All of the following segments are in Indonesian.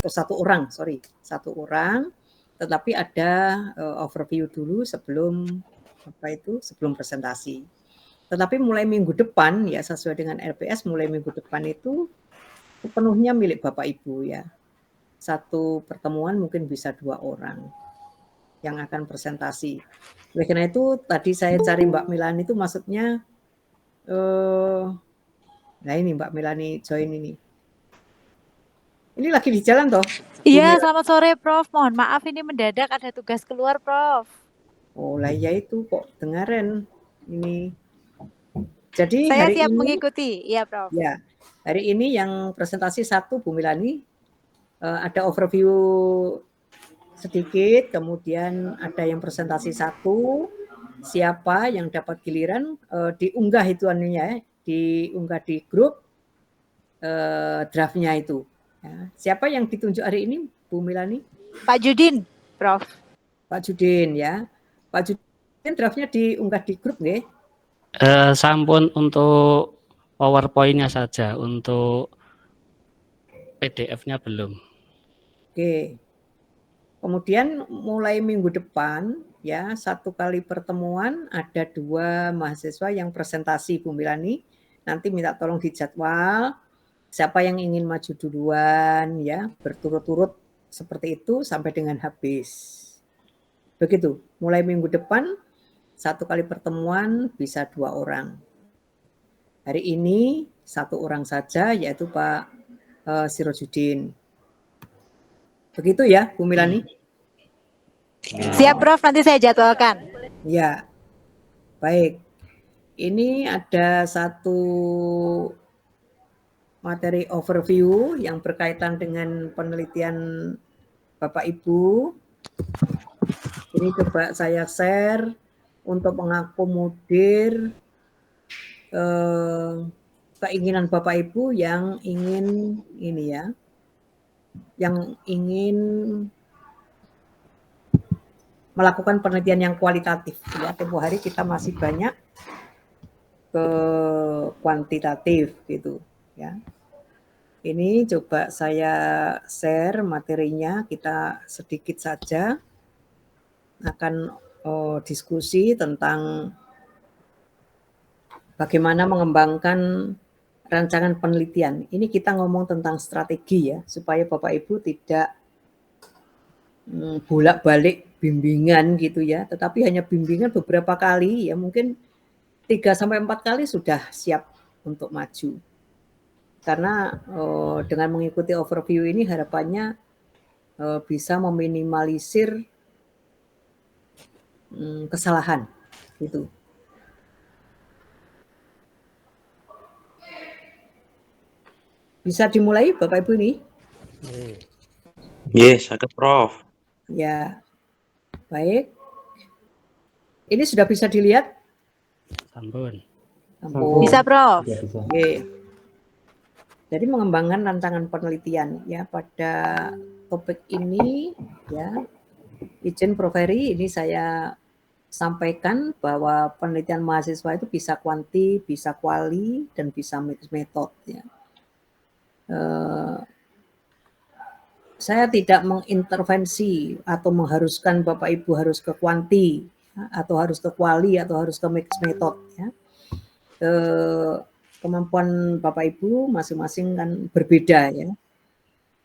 Satu orang, tetapi ada overview dulu sebelum presentasi. Tetapi mulai minggu depan ya sesuai dengan LPS mulai minggu depan itu sepenuhnya milik Bapak Ibu ya. Satu pertemuan mungkin bisa 2 orang yang akan presentasi. Oleh karena itu tadi saya cari Mbak Milani itu maksudnya nah ini Mbak Milani join ini. Ini lagi di jalan toh? Iya, selamat sore Prof. Mohon maaf ini mendadak ada tugas keluar Prof. Oh lah ya itu kok dengaran ini. Jadi Saya hari siap ini mengikuti, iya Prof. ya hari ini yang presentasi 1 Bu Milani ada overview sedikit, kemudian ada yang presentasi 1, siapa yang dapat giliran diunggah itu anunya ya, diunggah di grup draftnya itu. Ya. Siapa yang ditunjuk hari ini Bu Milani? Pak Judin, Prof. Pak Judin ya. Pak Judin draftnya diunggah di grup nggih? Sampun untuk PowerPoint-nya saja, untuk PDF-nya belum. Oke. Kemudian mulai minggu depan ya 1 kali pertemuan ada 2 mahasiswa yang presentasi Bu Milani. Nanti minta tolong dijadwal siapa yang ingin maju duluan ya, berturut-turut seperti itu sampai dengan habis. Begitu, mulai minggu depan 1 kali pertemuan bisa 2 orang. Hari ini 1 orang saja yaitu Pak Sirojudin. Begitu ya Bu Milani? Siap Prof, nanti saya jadwalkan. Ya, baik. Ini ada 1 materi overview yang berkaitan dengan penelitian Bapak Ibu. Ini coba saya share untuk mengakomodir keinginan Bapak Ibu yang ingin ini ya, yang ingin melakukan penelitian yang kualitatif. Ya, tempo hari kita masih banyak ke kuantitatif gitu ya. Ini coba saya share materinya, kita sedikit saja akan diskusi tentang bagaimana mengembangkan rancangan penelitian. Ini kita ngomong tentang strategi ya, supaya Bapak Ibu tidak bolak-balik bimbingan gitu ya, tetapi hanya bimbingan beberapa kali ya, mungkin 3 sampai 4 kali sudah siap untuk maju. Karena dengan mengikuti overview ini harapannya bisa meminimalisir kesalahan gitu. Bisa dimulai Bapak Ibu ini? Yes, ada Prof. Ya, baik. Ini sudah bisa dilihat? Sampun. Bisa Prof. Oke. Jadi mengembangkan rancangan penelitian ya pada topik ini ya. Izin Prof Heri, ini saya sampaikan bahwa penelitian mahasiswa itu bisa kuanti, bisa kuali, dan bisa mixed method ya. Saya tidak mengintervensi atau mengharuskan Bapak Ibu harus ke kuanti ya, atau harus ke kuali atau harus ke mixed method ya. Kemampuan Bapak Ibu masing-masing kan berbeda ya.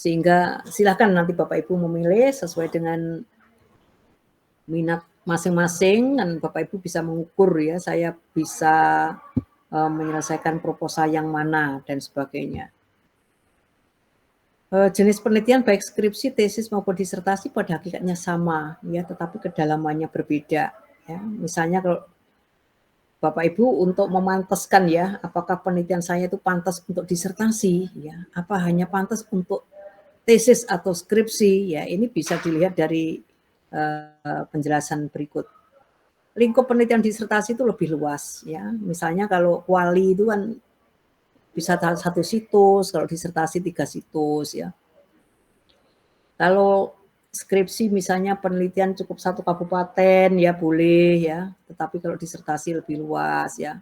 Sehingga silakan nanti Bapak Ibu memilih sesuai dengan minat masing-masing dan Bapak Ibu bisa mengukur ya, saya bisa menyelesaikan proposal yang mana dan sebagainya. Jenis penelitian baik skripsi, tesis maupun disertasi pada hakikatnya sama ya, tetapi kedalamannya berbeda ya. Misalnya kalau Bapak Ibu untuk memantaskan ya, apakah penelitian saya itu pantas untuk disertasi ya, apa hanya pantas untuk tesis atau skripsi ya, ini bisa dilihat dari penjelasan berikut. Lingkup penelitian disertasi itu lebih luas ya. Misalnya kalau kuali itu kan bisa 1 situs, kalau disertasi 3 situs ya. Kalau skripsi misalnya penelitian cukup 1 kabupaten ya boleh ya, tetapi kalau disertasi lebih luas ya.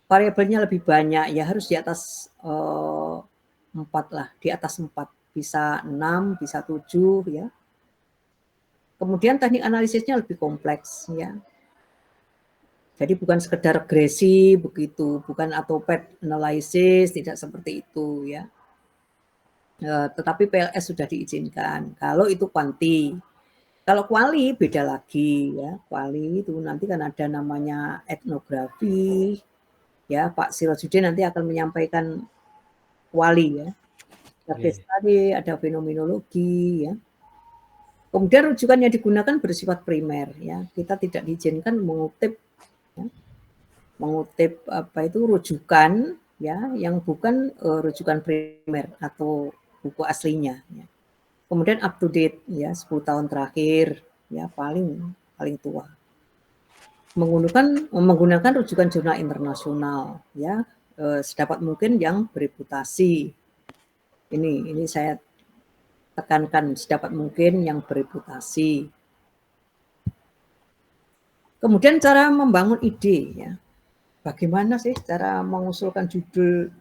variabelnya lebih banyak, ya harus di atas 4 lah, di atas 4. Bisa 6, bisa 7 ya. Kemudian teknik analisisnya lebih kompleks ya. Jadi bukan sekedar regresi begitu, bukan autopad analysis, tidak seperti itu ya. Tetapi PLS sudah diizinkan. Kalau itu kuanti. Kalau kuali beda lagi ya. Kuali itu nanti kan ada namanya etnografi. Ya, Pak Sirojudin nanti akan menyampaikan kuali ya. Ada case study, ada fenomenologi ya. Kemudian rujukan yang digunakan bersifat primer ya. Kita tidak diizinkan mengutip ya, mengutip apa itu rujukan ya yang bukan rujukan primer atau buku aslinya ya. Kemudian up to date ya 10 tahun terakhir ya paling tua. Menggunakan rujukan jurnal internasional ya sedapat mungkin yang bereputasi. Ini saya tekankan sedapat mungkin yang bereputasi. Kemudian cara membangun ide ya. Bagaimana sih cara mengusulkan judul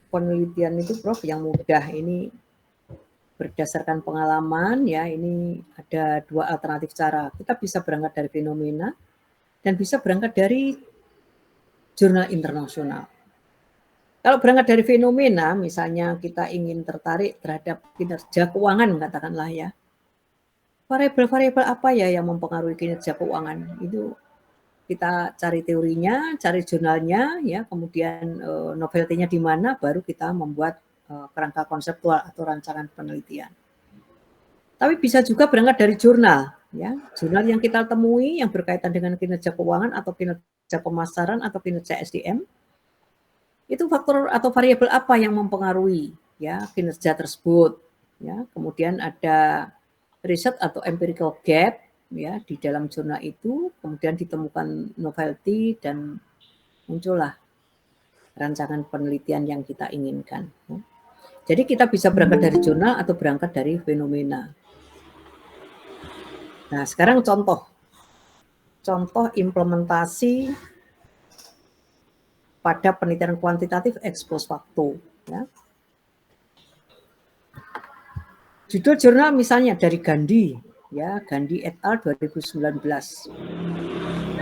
penelitian itu, Prof, yang mudah? Ini berdasarkan pengalaman ya, ini ada 2 alternatif cara. Kita bisa berangkat dari fenomena dan bisa berangkat dari jurnal internasional. Kalau berangkat dari fenomena, misalnya kita ingin tertarik terhadap kinerja keuangan katakanlah ya. Variabel-variabel apa ya yang mempengaruhi kinerja keuangan? Itu kita cari teorinya, cari jurnalnya ya, kemudian novelty-nya di mana, baru kita membuat kerangka konseptual atau rancangan penelitian. Tapi bisa juga berangkat dari jurnal ya, jurnal yang kita temui yang berkaitan dengan kinerja keuangan atau kinerja pemasaran atau kinerja SDM. Itu faktor atau variabel apa yang mempengaruhi ya kinerja tersebut ya. Kemudian ada riset atau empirical gap ya di dalam jurnal itu, kemudian ditemukan novelty dan muncullah rancangan penelitian yang kita inginkan. Jadi kita bisa berangkat dari jurnal atau berangkat dari fenomena. Nah, sekarang contoh implementasi pada penelitian kuantitatif ex post facto. Ya. Judul jurnal misalnya dari Gandhi, ya Gandhi et al. 2019.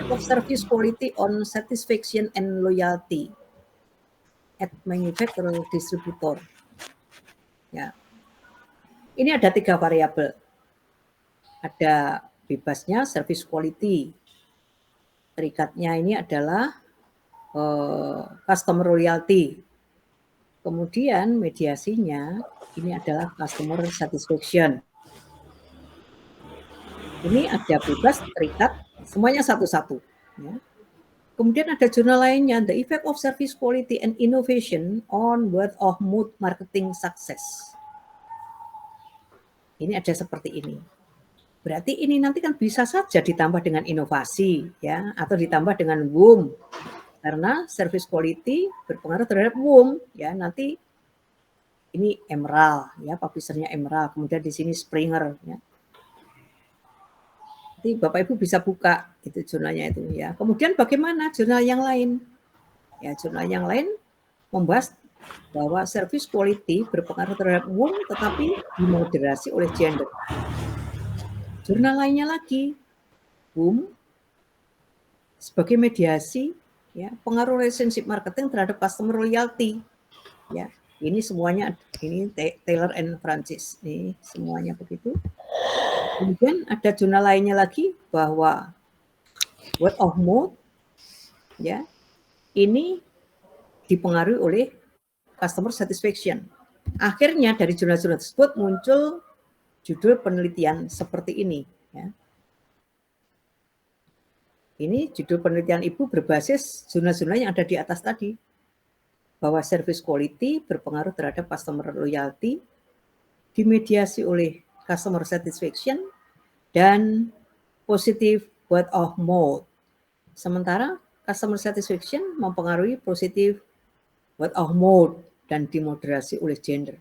Of service quality on satisfaction and loyalty at manufacturer distributor. Ya. Ini ada 3 variabel. Ada bebasnya service quality. Terikatnya ini adalah customer loyalty. Kemudian mediasinya ini adalah customer satisfaction. Ini ada bebas, terikat, semuanya satu-satu. Ya. Kemudian ada jurnal lainnya, The Effect of Service Quality and Innovation on Word of Mouth Marketing Success. Ini ada seperti ini. Berarti ini nanti kan bisa saja ditambah dengan inovasi, ya, atau ditambah dengan WOM. Karena service quality berpengaruh terhadap WOM, ya. Nanti ini Emerald, ya, publishernya Emerald. Kemudian di sini Springer, ya. Nanti Bapak Ibu bisa buka itu jurnalnya itu, ya. Kemudian bagaimana jurnal yang lain? Ya, jurnal yang lain membahas bahwa service quality berpengaruh terhadap WOM tetapi dimoderasi oleh gender. Jurnal lainnya lagi, WOM sebagai mediasi, ya, pengaruh relationship marketing terhadap customer loyalty, ya. Ini semuanya, ini Taylor and Francis, ini semuanya begitu. Kemudian ada jurnal lainnya lagi bahwa word of mouth, ya, ini dipengaruhi oleh customer satisfaction. Akhirnya dari jurnal-jurnal tersebut muncul judul penelitian seperti ini. Ya. Ini judul penelitian Ibu berbasis jurnal-jurnal yang ada di atas tadi. Bahwa service quality berpengaruh terhadap customer loyalty, dimediasi oleh customer satisfaction, dan positive word of mouth. Sementara customer satisfaction mempengaruhi positive word of mouth dan dimoderasi oleh gender.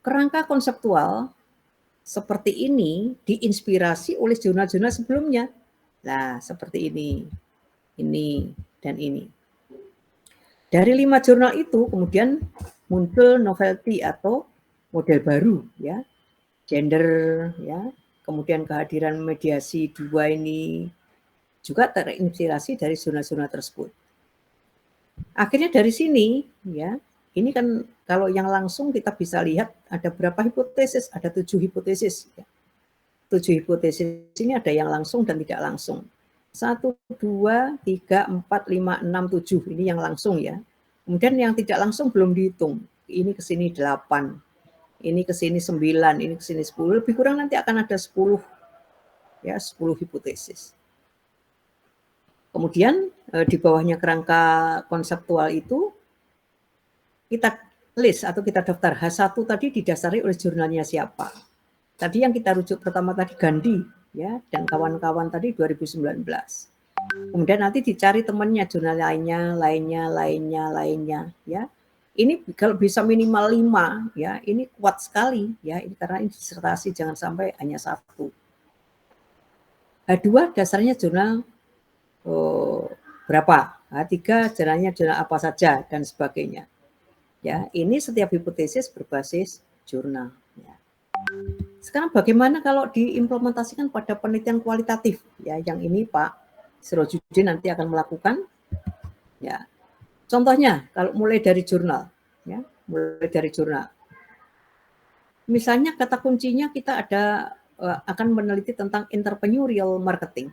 Kerangka konseptual seperti ini diinspirasi oleh jurnal-jurnal sebelumnya. Nah, seperti ini, dan ini. Dari 5 jurnal itu kemudian muncul novelty atau model baru ya, gender ya, kemudian kehadiran mediasi 2 ini juga terinspirasi dari jurnal-jurnal tersebut. Akhirnya dari sini ya, ini kan kalau yang langsung kita bisa lihat ada berapa hipotesis, ada 7 hipotesis ya. 7 hipotesis ini ada yang langsung dan tidak langsung. 1, 2, 3, 4, 5, 6, 7 ini yang langsung ya. Kemudian yang tidak langsung belum dihitung. Ini ke sini 8, ini ke sini 9, ini ke sini 10. Lebih kurang nanti akan ada 10 ya, 10 hipotesis. Kemudian di bawahnya kerangka konseptual itu kita list atau kita daftar H1 tadi didasari oleh jurnalnya siapa. Tadi yang kita rujuk pertama tadi Gandhi ya dan kawan-kawan tadi 2019. Kemudian nanti dicari temannya jurnal lainnya ya. Ini kalau bisa minimal 5 ya, ini kuat sekali ya, ini karena ini disertasi jangan sampai hanya 1. H2 dasarnya jurnal berapa? H3 jurnalnya jurnal apa saja dan sebagainya. Ya, ini setiap hipotesis berbasis jurnal ya. Sekarang bagaimana kalau diimplementasikan pada penelitian kualitatif ya, yang ini Pak Sirojudin nanti akan melakukan ya. Contohnya kalau mulai dari jurnal ya, mulai dari jurnal. Misalnya kata kuncinya kita ada akan meneliti tentang entrepreneurial marketing.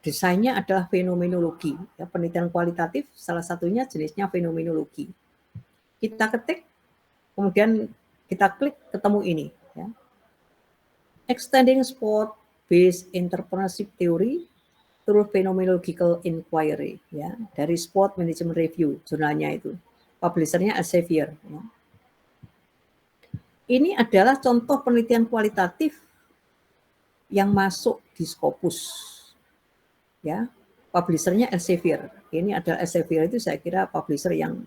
Desainnya adalah fenomenologi. Ya, penelitian kualitatif salah satunya jenisnya fenomenologi. Kita ketik, kemudian kita klik ketemu ini. Ya. Extending sport-based entrepreneurship theory through phenomenological inquiry. Ya, dari Sport Management Review, jurnalnya itu. Publishernya Elsevier. Ya. Ini adalah contoh penelitian kualitatif yang masuk di Scopus. Ya, publishernya Elsevier. Ini adalah Elsevier itu saya kira publisher yang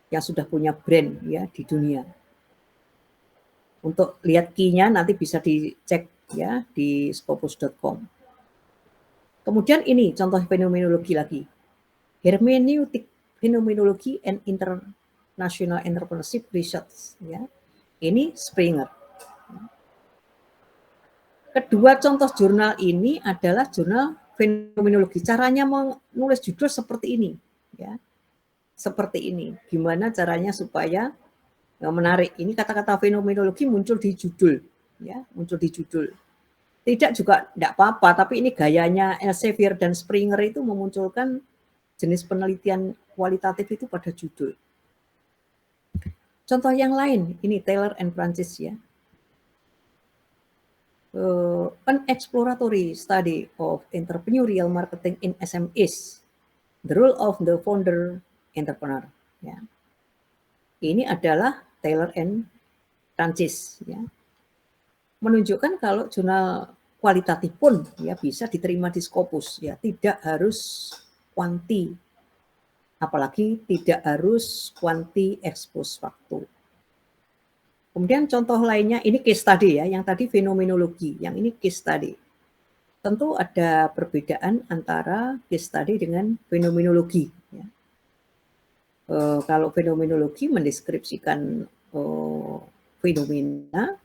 sudah punya brand ya di dunia. Untuk lihat key-nya nanti bisa dicek ya di scopus.com. Kemudian ini contoh fenomenologi lagi. Hermeneutic Phenomenology and International Entrepreneurship Research ya. Ini Springer. Kedua contoh jurnal ini adalah jurnal fenomenologi. Caranya menulis judul seperti ini ya. Seperti ini. Gimana caranya supaya menarik. Ini kata-kata fenomenologi muncul di judul ya, muncul di judul. Tidak juga tidak apa-apa, tapi ini gayanya Elsevier dan Springer itu memunculkan jenis penelitian kualitatif itu pada judul. Contoh yang lain, ini Taylor and Francis ya. An exploratory study of entrepreneurial marketing in SMEs, the role of the founder entrepreneur. Ya. Ini adalah Taylor and Francis. Ya. Menunjukkan kalau jurnal kualitatif pun ya bisa diterima di Scopus. Ya, tidak harus kuanti, apalagi tidak harus kuanti expose faktu. Kemudian contoh lainnya, ini case study ya, yang tadi fenomenologi, yang ini case study. Tentu ada perbedaan antara case study dengan fenomenologi. Ya. Kalau fenomenologi mendeskripsikan fenomena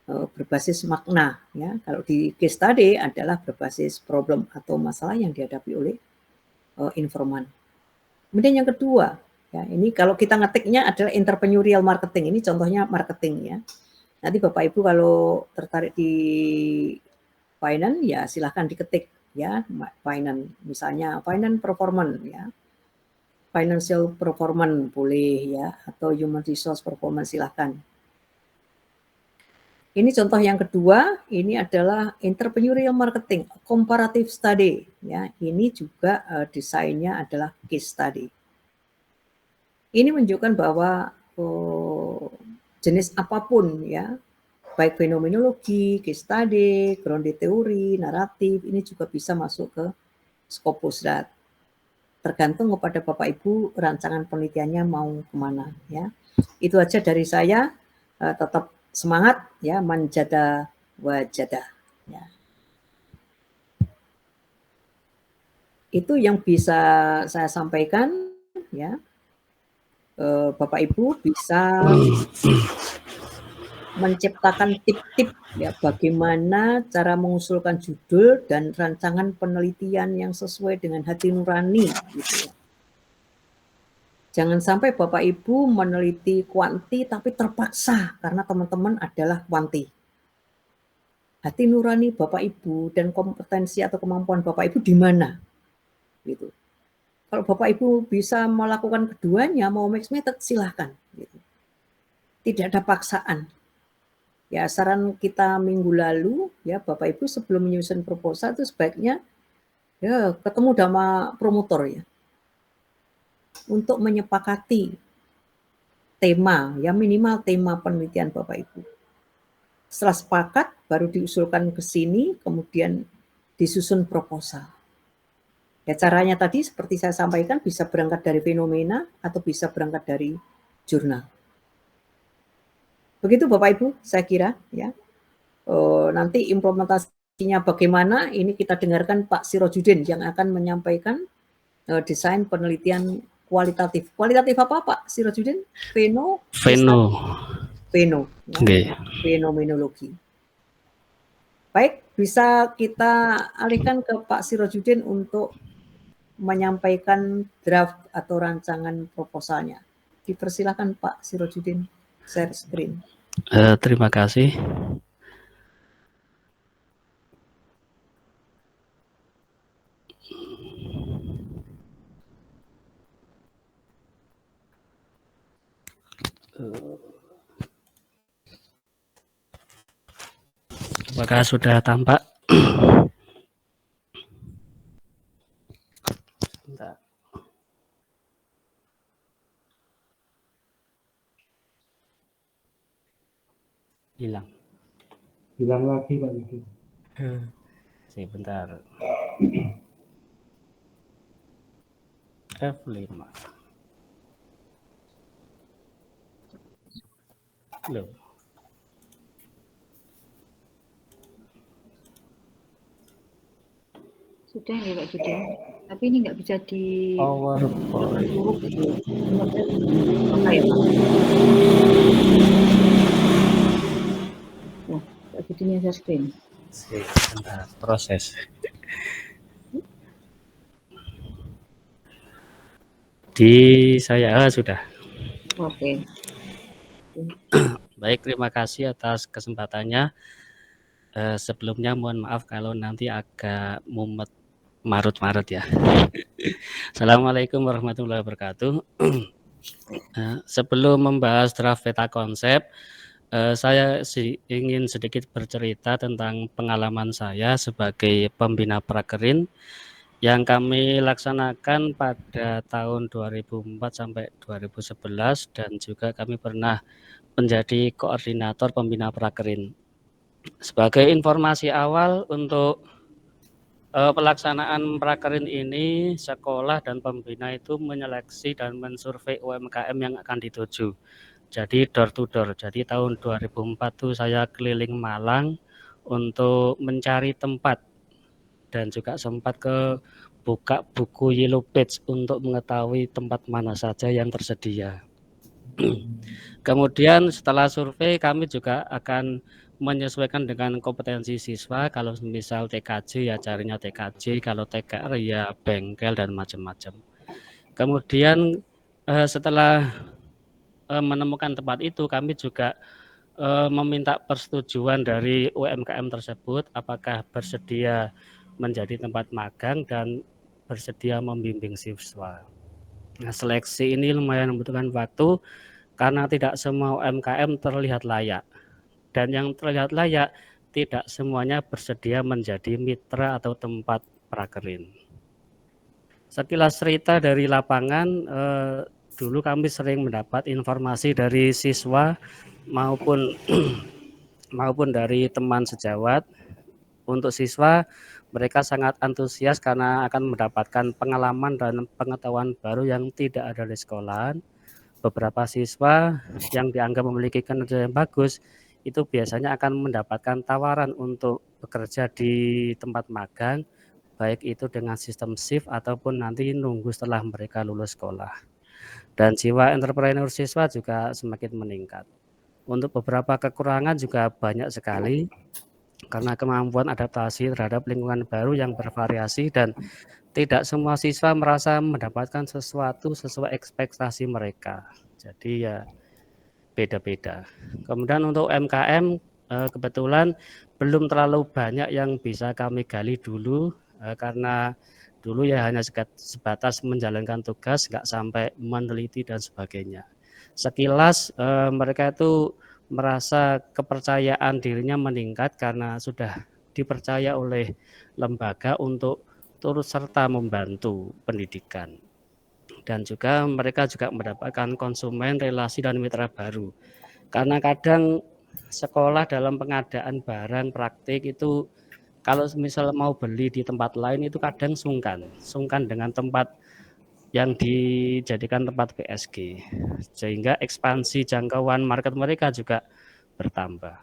berbasis makna. Ya. Kalau di case study adalah berbasis problem atau masalah yang dihadapi oleh informan. Kemudian yang kedua, ya, ini kalau kita ngetiknya adalah entrepreneurial marketing. Ini contohnya marketing ya. Nanti Bapak Ibu kalau tertarik di finance ya silahkan diketik ya finance. Misalnya finance performance ya. Financial performance boleh ya atau human resource performance silahkan. Ini contoh yang kedua, ini adalah entrepreneurial marketing, comparative study ya. Ini juga desainnya adalah case study. Ini menunjukkan bahwa jenis apapun ya, baik fenomenologi, case study, grounded theory, naratif, ini juga bisa masuk ke Scopus. Tergantung kepada Bapak Ibu rancangan penelitiannya mau kemana ya. Itu aja dari saya, tetap semangat ya, manjada wajada ya. Itu yang bisa saya sampaikan. ya, Bapak Ibu bisa menciptakan tip-tip ya bagaimana cara mengusulkan judul dan rancangan penelitian yang sesuai dengan hati nurani gitu ya. Jangan sampai Bapak Ibu meneliti kuanti tapi terpaksa karena teman-teman adalah kuanti. Hati nurani Bapak Ibu dan kompetensi atau kemampuan Bapak Ibu di mana? Gitu. Kalau Bapak Ibu bisa melakukan keduanya, mau mixed method silahkan. Gitu. Tidak ada paksaan. Ya, saran kita minggu lalu, ya Bapak Ibu sebelum menyusun proposal itu sebaiknya ya ketemu sama promotor ya, untuk menyepakati tema, ya minimal tema penelitian Bapak Ibu. Setelah sepakat, baru diusulkan ke sini, kemudian disusun proposal. Ya caranya tadi seperti saya sampaikan bisa berangkat dari fenomena atau bisa berangkat dari jurnal. Begitu Bapak Ibu, saya kira ya. Nanti implementasinya bagaimana, ini kita dengarkan Pak Sirojudin yang akan menyampaikan desain penelitian kualitatif. Kualitatif apa Pak Sirojudin? Veno. Ya. Okay. Fenomenologi. Baik, bisa kita alihkan ke Pak Sirojudin untuk menyampaikan draft atau rancangan proposalnya. Dipersilakan Pak Sirojudin, share screen. Terima kasih. Apakah sudah tampak? Hilang lagi Pak Yudi. Sebentar. F5. Loh. Sudah ya Pak Yudi. Tapi ini nggak bisa di PowerPoint. Apa ya Pak? Oh, Pak Yudi ini share screen. Sebentar, proses. Di saya sudah. Oke. Baik, terima kasih atas kesempatannya. Sebelumnya mohon maaf kalau nanti agak mumet marut-marut ya. Assalamualaikum warahmatullahi wabarakatuh. Sebelum membahas draft peta konsep, saya ingin sedikit bercerita tentang pengalaman saya sebagai pembina prakerin yang kami laksanakan pada tahun 2004 sampai 2011 dan juga kami pernah menjadi koordinator pembina prakerin. Sebagai informasi awal untuk pelaksanaan prakerin ini, sekolah dan pembina itu menyeleksi dan mensurvei UMKM yang akan dituju. Jadi door to door. Jadi tahun 2004 tuh saya keliling Malang untuk mencari tempat dan juga sempat ke buka buku Yellow Page untuk mengetahui tempat mana saja yang tersedia. Kemudian setelah survei kami juga akan menyesuaikan dengan kompetensi siswa. Kalau misal TKJ ya carinya TKJ, kalau TKR ya bengkel dan macam-macam. Kemudian setelah menemukan tempat itu kami juga meminta persetujuan dari UMKM tersebut apakah bersedia menjadi tempat magang dan bersedia membimbing siswa. Nah, seleksi ini lumayan membutuhkan waktu karena tidak semua UMKM terlihat layak. Dan yang terlihat layak tidak semuanya bersedia menjadi mitra atau tempat prakerin. Sekilas cerita dari lapangan, dulu kami sering mendapat informasi dari siswa maupun dari teman sejawat. Untuk siswa, mereka sangat antusias karena akan mendapatkan pengalaman dan pengetahuan baru yang tidak ada di sekolahan. Beberapa siswa yang dianggap memiliki kinerja yang bagus itu biasanya akan mendapatkan tawaran untuk bekerja di tempat magang, baik itu dengan sistem shift ataupun nanti nunggu setelah mereka lulus sekolah. dan jiwa entrepreneur siswa juga semakin meningkat. Untuk beberapa kekurangan juga banyak sekali, karena kemampuan adaptasi terhadap lingkungan baru yang bervariasi dan tidak semua siswa merasa mendapatkan sesuatu sesuai ekspektasi mereka. Jadi ya beda-beda. Kemudian untuk UMKM kebetulan belum terlalu banyak yang bisa kami gali dulu, karena dulu ya hanya sebatas menjalankan tugas, nggak sampai meneliti dan sebagainya. Sekilas mereka itu merasa kepercayaan dirinya meningkat karena sudah dipercaya oleh lembaga untuk turut serta membantu pendidikan. Dan juga mereka juga mendapatkan konsumen, relasi, dan mitra baru. Karena kadang sekolah dalam pengadaan barang praktik itu kalau misal mau beli di tempat lain itu kadang sungkan dengan tempat yang dijadikan tempat PSG, sehingga ekspansi jangkauan market mereka juga bertambah.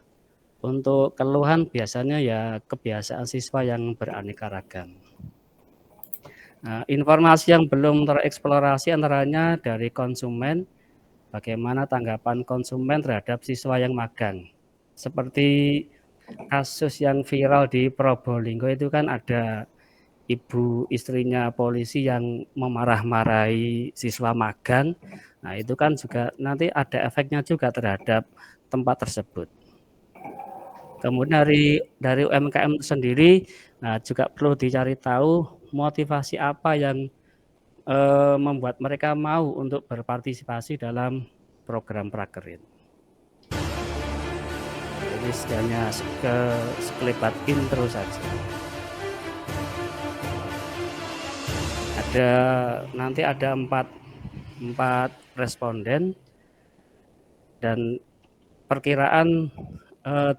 Untuk keluhan biasanya ya kebiasaan siswa yang beraneka ragam. Nah, informasi yang belum tereksplorasi antaranya dari konsumen, bagaimana tanggapan konsumen terhadap siswa yang magang. Seperti kasus yang viral di Probolinggo itu kan ada ibu istrinya polisi yang memarah-marahi siswa magang. Nah, itu kan juga nanti ada efeknya juga terhadap tempat tersebut. Kemudian dari UMKM sendiri, nah juga perlu dicari tahu motivasi apa yang membuat mereka mau untuk berpartisipasi dalam program prakerin. Ini hanya sekelebat intro saja. Nanti ada empat responden dan perkiraan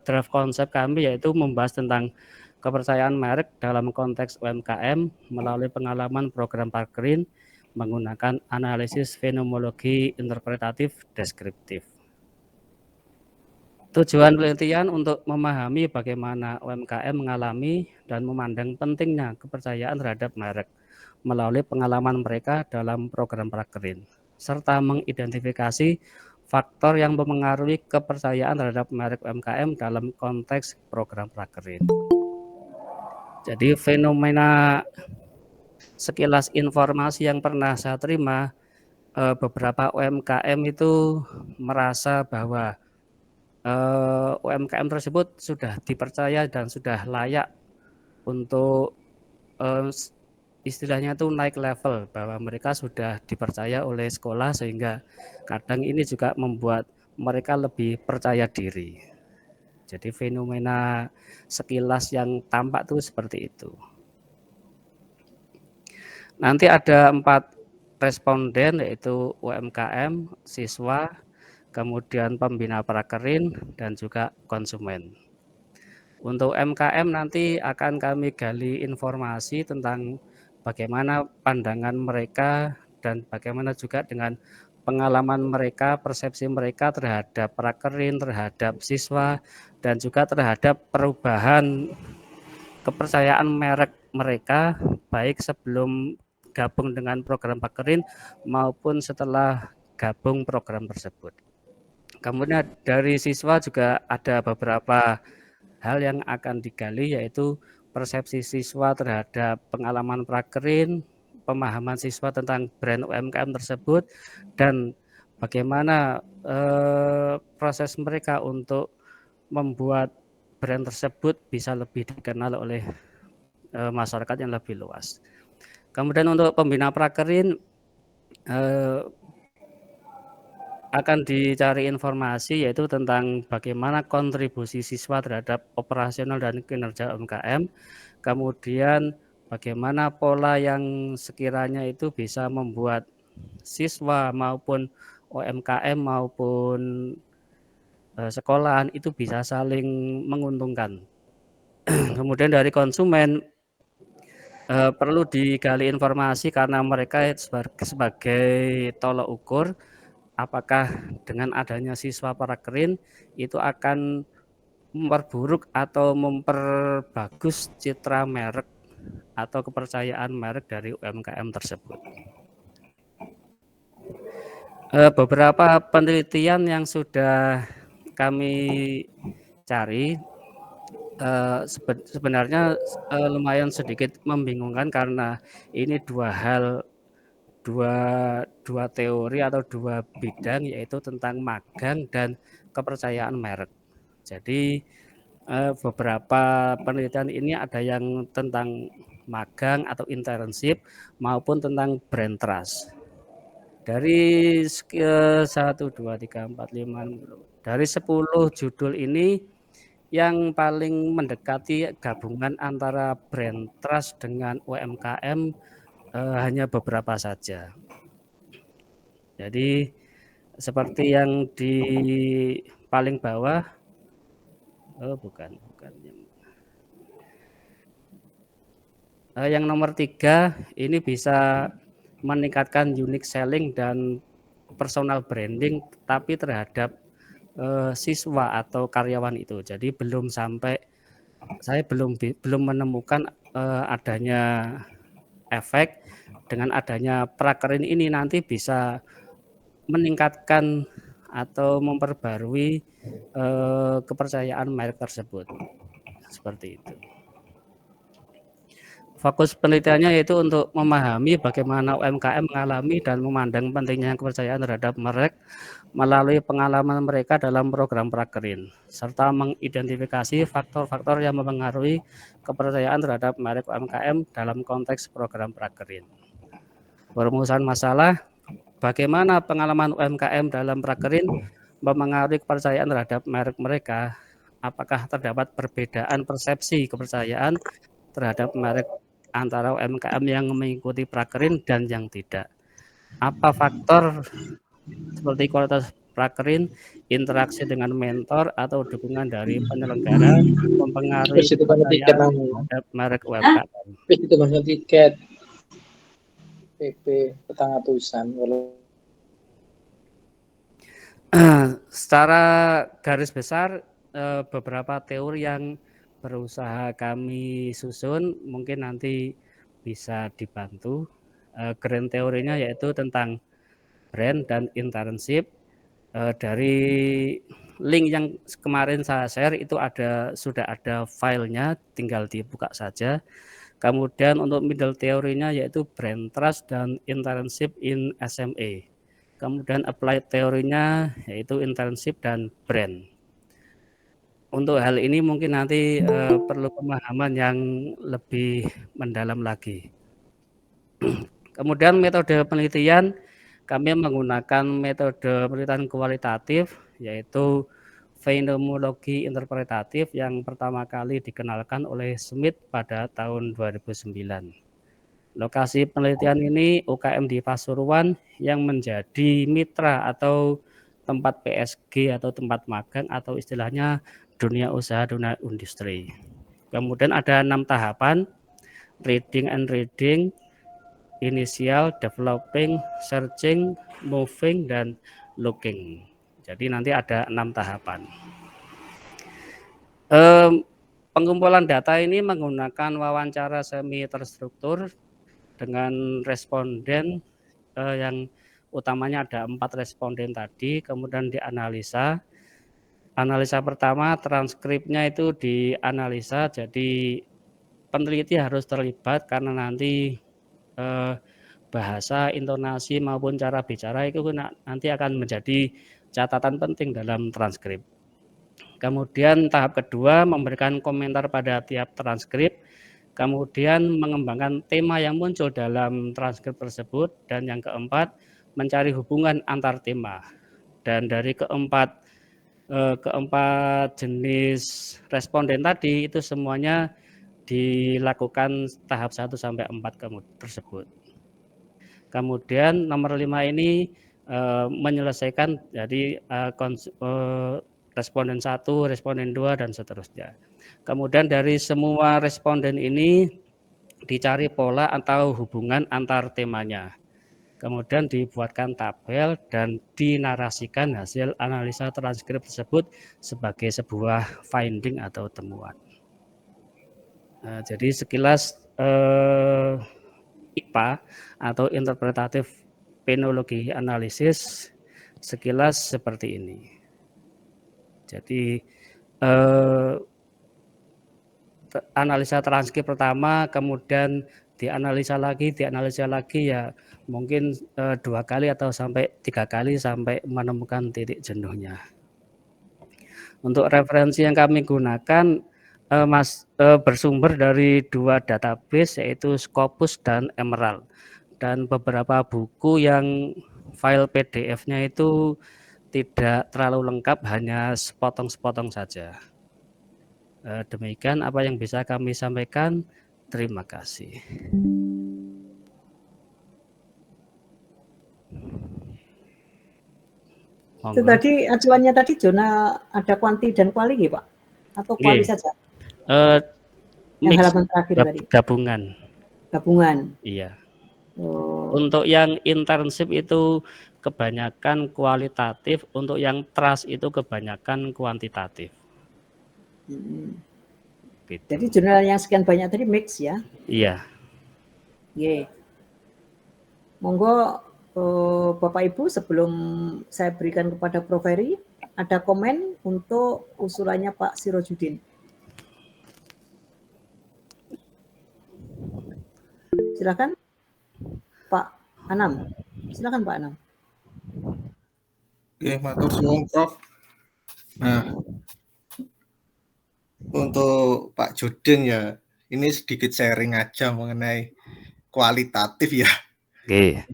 draft konsep kami yaitu membahas tentang kepercayaan merek dalam konteks UMKM melalui pengalaman program prakerin menggunakan analisis fenomenologi interpretatif deskriptif. Tujuan penelitian untuk memahami bagaimana UMKM mengalami dan memandang pentingnya kepercayaan terhadap merek melalui pengalaman mereka dalam program prakerin, serta mengidentifikasi faktor yang mempengaruhi kepercayaan terhadap merek UMKM dalam konteks program prakerin. Jadi fenomena sekilas informasi yang pernah saya terima, beberapa UMKM itu merasa bahwa UMKM tersebut sudah dipercaya dan sudah layak untuk istilahnya itu naik level, bahwa mereka sudah dipercaya oleh sekolah sehingga kadang ini juga membuat mereka lebih percaya diri. Jadi fenomena sekilas yang tampak tuh seperti itu. Nanti ada 4 responden yaitu UMKM, siswa, kemudian pembina prakerin, dan juga konsumen. Untuk UMKM nanti akan kami gali informasi tentang bagaimana pandangan mereka dan bagaimana juga dengan pengalaman mereka, persepsi mereka terhadap prakerin, terhadap siswa, dan juga terhadap perubahan kepercayaan merek mereka baik sebelum gabung dengan program prakerin maupun setelah gabung program tersebut. Kemudian dari siswa juga ada beberapa hal yang akan digali, yaitu persepsi siswa terhadap pengalaman prakerin, pemahaman siswa tentang brand UMKM tersebut, dan bagaimana proses mereka untuk membuat brand tersebut bisa lebih dikenal oleh masyarakat yang lebih luas. Kemudian untuk pembina prakerin akan dicari informasi yaitu tentang bagaimana kontribusi siswa terhadap operasional dan kinerja UMKM, kemudian bagaimana pola yang sekiranya itu bisa membuat siswa maupun UMKM maupun sekolahan itu bisa saling menguntungkan. Kemudian dari konsumen perlu digali informasi karena mereka sebagai tolok ukur apakah dengan adanya siswa prakerin itu akan memperburuk atau memperbagus citra merek atau kepercayaan merek dari UMKM tersebut. Beberapa penelitian yang sudah kami cari sebenarnya lumayan sedikit membingungkan karena ini dua teori atau dua bidang, yaitu tentang magang dan kepercayaan merek. Jadi beberapa penelitian ini ada yang tentang magang atau internship maupun tentang brand trust. Dari 1, 2, 3, 4, 5, dari 10 judul ini yang paling mendekati gabungan antara brand trust dengan UMKM hanya beberapa saja. Jadi seperti yang di paling bawah, bukan. Yang nomor 3 ini bisa meningkatkan unique selling dan personal branding, tapi terhadap siswa atau karyawan itu. Jadi saya belum menemukan adanya efek dengan adanya prakerin ini nanti bisa meningkatkan atau memperbarui kepercayaan merek tersebut. Seperti itu. Fokus penelitiannya yaitu untuk memahami bagaimana UMKM mengalami dan memandang pentingnya kepercayaan terhadap merek melalui pengalaman mereka dalam program prakerin, serta mengidentifikasi faktor-faktor yang mempengaruhi kepercayaan terhadap merek UMKM dalam konteks program prakerin. Perumusan masalah, bagaimana pengalaman UMKM dalam prakerin mempengaruhi kepercayaan terhadap merek mereka, apakah terdapat perbedaan persepsi kepercayaan terhadap merek antara UMKM yang mengikuti prakerin dan yang tidak. Apa faktor seperti kualitas prakerin, interaksi dengan mentor atau dukungan dari penyelenggara mempengaruhi kepercayaan terhadap merek UMKM. Itu maksudnya tiket PP 400-an. Secara garis besar beberapa teori yang berusaha kami susun mungkin nanti bisa dibantu. Grand teorinya yaitu tentang brand dan internship. Dari link yang kemarin saya share itu sudah ada filenya, tinggal dibuka saja. Kemudian untuk middle teorinya yaitu brand trust dan internship in SME. Kemudian applied teorinya yaitu internship dan brand. Untuk hal ini mungkin nanti perlu pemahaman yang lebih mendalam lagi. Kemudian metode penelitian, kami menggunakan metode penelitian kualitatif, yaitu fenomenologi interpretatif yang pertama kali dikenalkan oleh Smith pada tahun 2009. Lokasi penelitian ini UKM di Pasuruan yang menjadi mitra atau tempat PSG atau tempat magang atau istilahnya dunia usaha, dunia industri. Kemudian ada 6 tahapan, reading and reading, initial, developing, searching, moving, dan looking. Jadi nanti ada 6 tahapan. Pengumpulan data ini menggunakan wawancara semi terstruktur dengan responden yang utamanya ada 4 responden tadi, kemudian dianalisa. Analisa pertama, transkripnya itu dianalisa, jadi peneliti harus terlibat karena nanti bahasa, intonasi maupun cara bicara itu nanti akan menjadi catatan penting dalam transkrip. Kemudian tahap kedua, memberikan komentar pada tiap transkrip, kemudian mengembangkan tema yang muncul dalam transkrip tersebut, dan yang keempat, mencari hubungan antar tema. Dan dari keempat jenis responden tadi itu semuanya dilakukan tahap 1 sampai 4 tersebut. Kemudian nomor 5 ini menyelesaikan jadi responden 1, responden 2 dan seterusnya. Kemudian dari semua responden ini dicari pola atau hubungan antar temanya. Kemudian dibuatkan tabel dan dinarasikan hasil analisa transkrip tersebut sebagai sebuah finding atau temuan. Nah, jadi sekilas IPA atau interpretatif penologi analisis sekilas seperti ini. Jadi analisa transkrip pertama, kemudian dianalisa lagi ya mungkin 2 kali atau sampai 3 kali sampai menemukan titik jenuhnya. Untuk referensi yang kami gunakan bersumber dari 2 database yaitu Scopus dan Emerald, dan beberapa buku yang file PDF-nya itu tidak terlalu lengkap, hanya sepotong-sepotong saja. Demikian apa yang bisa kami sampaikan. Terima kasih. Itu tadi acuannya tadi zona ada kuanti dan kuali nggih, Pak? Atau kuali saja? Yang halaman terakhir tadi. Gabungan. Iya. Untuk yang internship itu kebanyakan kualitatif, untuk yang trust itu kebanyakan kuantitatif. Gitu. Jadi jurnal yang sekian banyak tadi mix ya? Iya. Monggo Bapak Ibu, sebelum saya berikan kepada Prof. Heri, ada komen untuk usulannya Pak Sirojudin. Silakan Pak Anam. Silakan Pak Anam. Oke, matur suwun Prof. Nah, untuk Pak Judin ya, ini sedikit sharing aja mengenai kualitatif ya.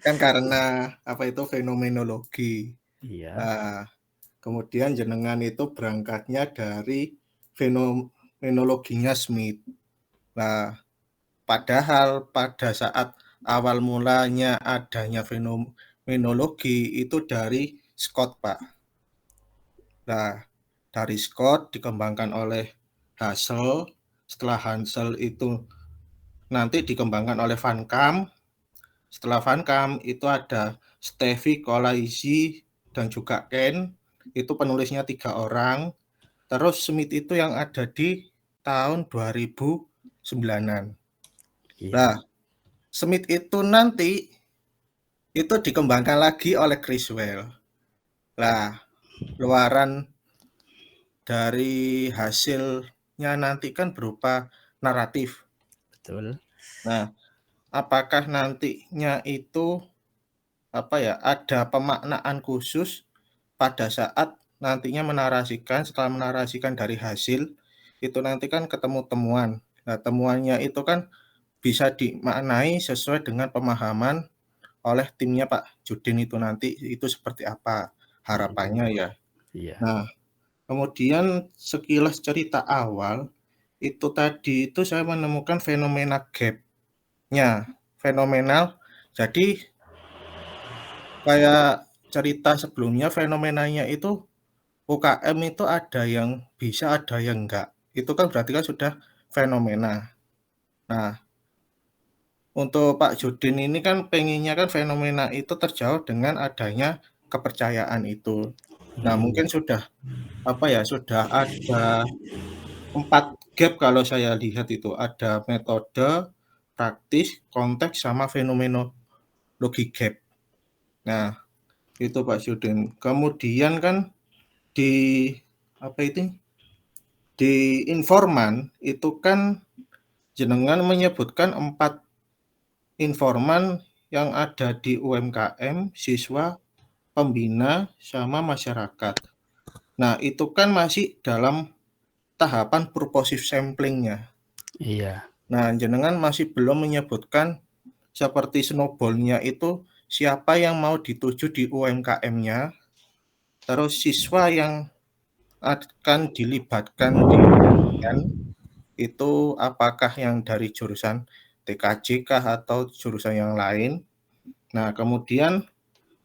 Kan karena apa itu fenomenologi. Iya. Nah, kemudian jenengan itu berangkatnya dari fenomenologinya Smith. Nah, padahal pada saat awal mulanya adanya fenomenologi itu dari Scott, Pak. Nah, dari Scott dikembangkan oleh Hassel, setelah Hassel itu nanti dikembangkan oleh Van Kamp, setelah Van Kamp itu ada Stevie Colaizzi dan juga Ken, itu penulisnya 3 orang, terus Smith itu yang ada di tahun 2009-an. Nah, Smith itu nanti itu dikembangkan lagi oleh Criswell. Nah, luaran dari hasilnya nanti kan berupa naratif. Betul. Nah, apakah nantinya itu ada pemaknaan khusus pada saat nantinya menarasikan, setelah menarasikan dari hasil itu nanti kan ketemu temuan. Nah, temuannya itu kan bisa dimaknai sesuai dengan pemahaman oleh timnya Pak Judin itu nanti itu seperti apa harapannya ya. Iya. Nah, kemudian sekilas cerita awal itu tadi itu saya menemukan fenomena gap-nya, fenomenal. Jadi kayak cerita sebelumnya fenomenanya itu UKM itu ada yang bisa, ada yang enggak. Itu kan berarti kan sudah fenomena. Nah, untuk Pak Judin ini kan pengennya kan fenomena itu terjawab dengan adanya kepercayaan itu. Nah, mungkin sudah sudah ada 4 gap kalau saya lihat itu. Ada metode, praktis, konteks, sama fenomenologi gap. Nah, itu Pak Judin. Kemudian kan di informan itu kan jenengan menyebutkan 4 informan yang ada di UMKM, siswa, pembina, sama masyarakat. Nah, itu kan masih dalam tahapan purposive sampling-nya. Iya. Nah, jenengan masih belum menyebutkan seperti snowball-nya itu siapa yang mau dituju di UMKM-nya, terus siswa yang akan dilibatkan di itu apakah yang dari jurusan TKJ kah atau jurusan yang lain. Nah, kemudian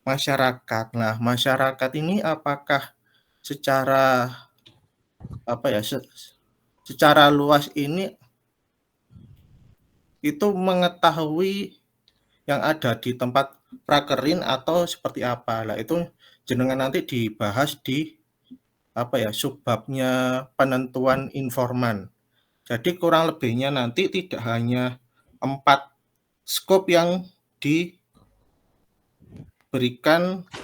masyarakat. Nah, masyarakat ini apakah secara secara luas ini itu mengetahui yang ada di tempat prakerin atau seperti apa. Nah, itu jenengan nanti dibahas di subbabnya penentuan informan. Jadi kurang lebihnya nanti tidak hanya 4 skop yang diberikan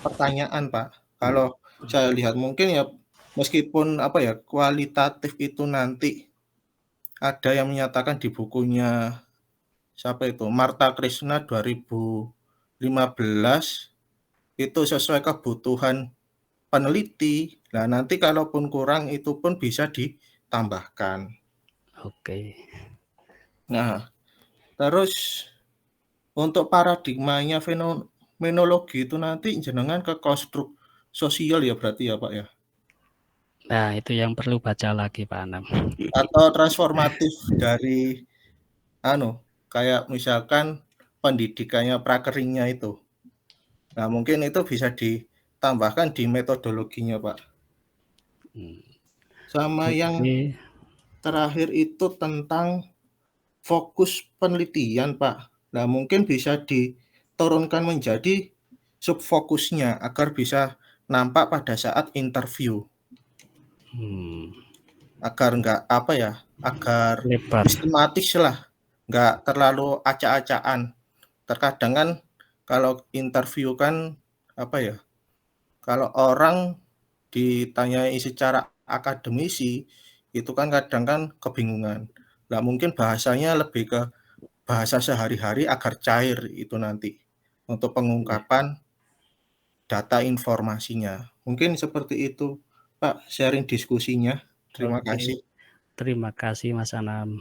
pertanyaan, Pak. Kalau saya lihat mungkin ya meskipun apa ya kualitatif itu nanti ada yang menyatakan di bukunya siapa itu Marta Krishna 2015 itu sesuai kebutuhan peneliti. Nah, nanti kalaupun kurang itu pun bisa ditambahkan. Oke. Nah, terus untuk paradigmanya fenomenologi itu nanti jenengan ke konstruk sosial ya berarti ya Pak ya? Nah, itu yang perlu baca lagi Pak Anam. Atau transformatif dari kayak misalkan pendidikannya prakeringnya itu. Nah, mungkin itu bisa ditambahkan di metodologinya Pak. Sama yang Oke. terakhir itu tentang fokus penelitian Pak. Nah, mungkin bisa diturunkan menjadi subfokusnya agar bisa nampak pada saat interview. Agar enggak agar Lebar. sistematis lah, enggak terlalu acak-acakan. Terkadang kan kalau interview kan kalau orang ditanyai secara akademisi itu kan kadang kan kebingungan. Nah, mungkin bahasanya lebih ke bahasa sehari-hari agar cair itu nanti untuk pengungkapan data informasinya. Mungkin seperti itu, Pak, sharing diskusinya. Terima kasih. Terima kasih Mas Anam.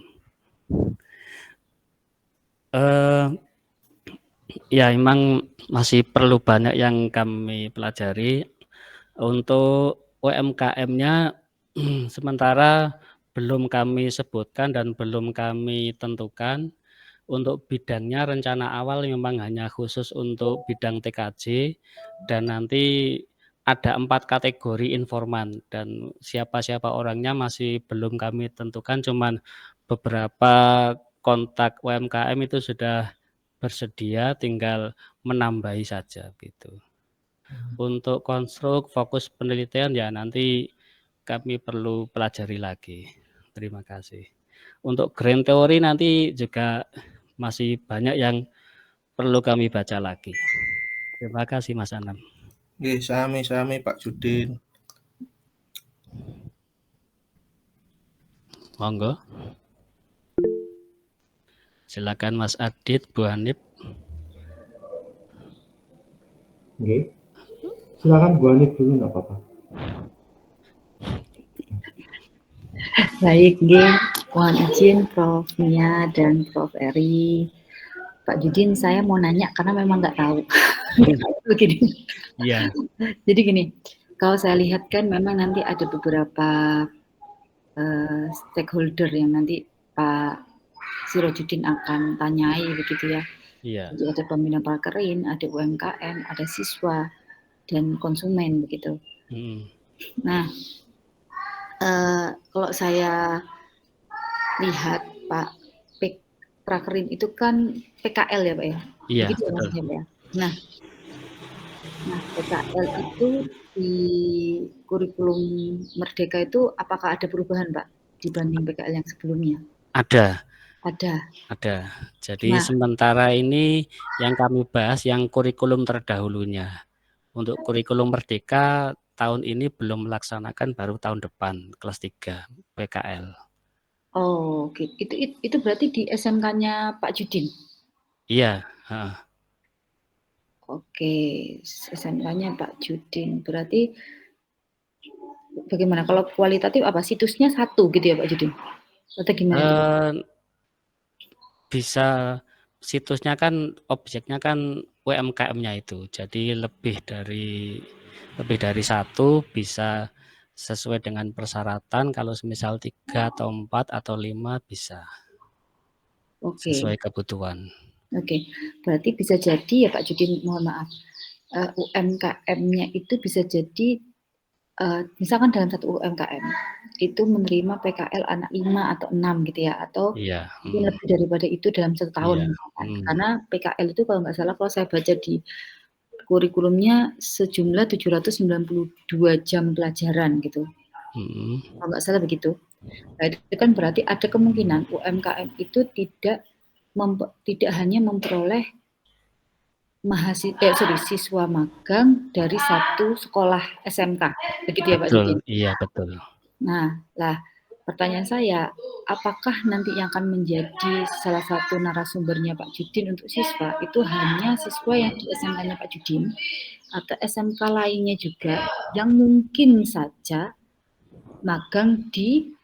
Ya, memang masih perlu banyak yang kami pelajari. Untuk UMKM-nya sementara belum kami sebutkan dan belum kami tentukan. Untuk bidangnya rencana awal memang hanya khusus untuk bidang TKJ dan nanti ada 4 kategori informan dan siapa-siapa orangnya masih belum kami tentukan, cuman beberapa kontak UMKM itu sudah bersedia, tinggal menambahi saja gitu. Untuk konstruk fokus penelitian ya nanti kami perlu pelajari lagi. Terima kasih. Untuk grand teori nanti juga masih banyak yang perlu kami baca lagi. Terima kasih Mas Anam. Nggih, sami-sami Pak Judin. Monggo. Silakan Mas Adit, Bu Hanif. Oke. Silakan Bu Hanif dulu enggak apa-apa. Baik, mohon izin Prof. Nia dan Prof. Eri. Pak Judin, saya mau nanya karena memang nggak tahu. Begini. Iya. Jadi gini, kalau saya lihat kan memang nanti ada beberapa stakeholder yang nanti Pak Sirojudin akan tanyai begitu ya. Iya. Jadi ada pembina prakerin, ada UMKM, ada siswa dan konsumen begitu. Nah, kalau saya lihat Pak prakerin itu kan PKL ya Pak ya? Iya, begitu betul. ya. Nah PKL itu di kurikulum Merdeka itu apakah ada perubahan Pak dibanding PKL yang sebelumnya? Ada. Ada. Jadi sementara ini yang kami bahas yang kurikulum terdahulunya. Untuk kurikulum Merdeka tahun ini belum melaksanakan, baru tahun depan kelas 3 PKL. Oh, gitu. Itu berarti di SMK-nya Pak Judin? Iya. Oke, SMK-nya Pak Judin. Berarti bagaimana? Kalau kualitatif apa? Situsnya satu gitu ya Pak Judin? Atau gimana? Bisa, situsnya kan objeknya kan UMKM-nya itu. Jadi lebih dari satu bisa sesuai dengan persyaratan. Kalau misal 3 atau 4 atau 5 bisa. Oke. Sesuai kebutuhan. Oke, berarti bisa jadi ya Pak Judin, mohon maaf, UMKM-nya itu bisa jadi misalkan dalam satu UMKM itu menerima PKL anak 5 atau 6 gitu ya, atau mungkin lebih daripada itu dalam 1 tahun misalkan. Karena PKL itu kalau nggak salah kalau saya baca di kurikulumnya sejumlah 792 jam pelajaran gitu. Kalau nggak salah begitu. Nah, itu kan berarti ada kemungkinan UMKM itu tidak hanya memperoleh siswa magang dari satu sekolah SMK, begitu ya Pak Betul, Judin? iya betul. Nah, pertanyaan saya, apakah nanti yang akan menjadi salah satu narasumbernya Pak Judin untuk siswa itu hanya siswa yang di SMK-nya Pak Judin atau SMK lainnya juga yang mungkin saja magang di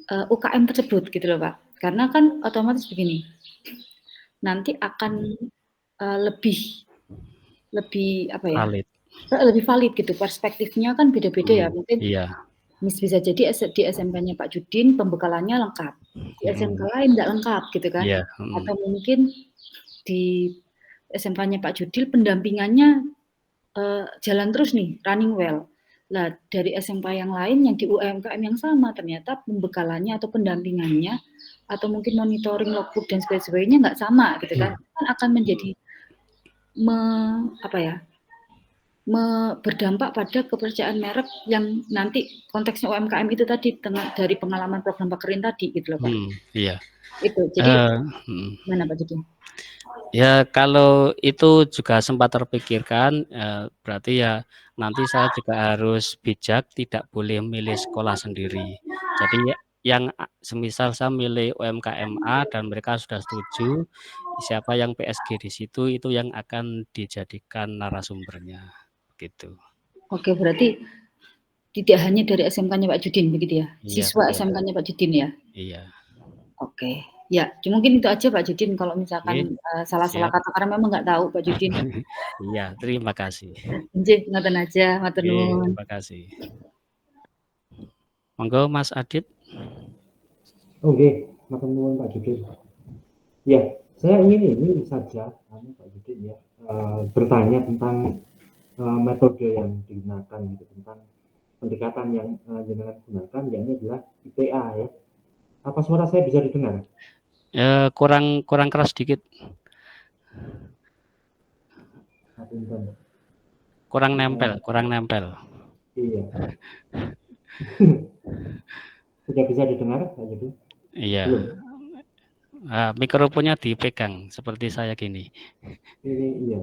UKM tersebut gitu loh Pak? Karena kan otomatis begini, nanti akan lebih apa ya? Valid. Lebih valid gitu, perspektifnya kan beda-beda ya. Mungkin Iya. bisa jadi di SMK-nya Pak Judin pembekalannya lengkap, di SMK lain nggak lengkap gitu kan. Iya. Atau mungkin di SMK-nya Pak Judin pendampingannya jalan terus nih, running well. Nah, dari SMK yang lain yang di UMKM yang sama ternyata pembekalannya atau pendampingannya atau mungkin monitoring logbook dan sebagainya nggak sama gitu kan. Kan akan menjadi berdampak pada kepercayaan merek yang nanti konteksnya UMKM itu tadi dari pengalaman program Pakerin tadi gitu loh Pak. Iya. Itu. Jadi gimana Pak Judin? Ya kalau itu juga sempat terpikirkan, berarti ya nanti saya juga harus bijak, tidak boleh milih sekolah sendiri. Jadi yang semisal saya milih UMKM A dan mereka sudah setuju, siapa yang PSG di situ itu yang akan dijadikan narasumbernya, gitu. Oke, berarti tidak hanya dari SMK-nya Pak Judin begitu ya? Iya, Siswa betul. SMK-nya Pak Judin ya? Iya. Oke, ya mungkin itu aja Pak Judin kalau misalkan salah-salah kata karena memang nggak tahu Pak Judin. Iya, terima kasih. Nggih, ngoten aja, matur nuwun. Terima kasih. Monggo Mas Adit. Oke, matur nuwun Pak Judin. Ya, saya ingin ini saja Pak Judin ya, bertanya tentang metode yang digunakan gitu, tentang pendekatan yang jenengan gunakan, yakni adalah IPA ya. Apa suara saya bisa didengar? Kurang keras dikit. Kurang nempel. Iya. Sudah bisa didengar Pak Judin? Iya. Mikrofonnya dipegang seperti saya gini. Ini iya.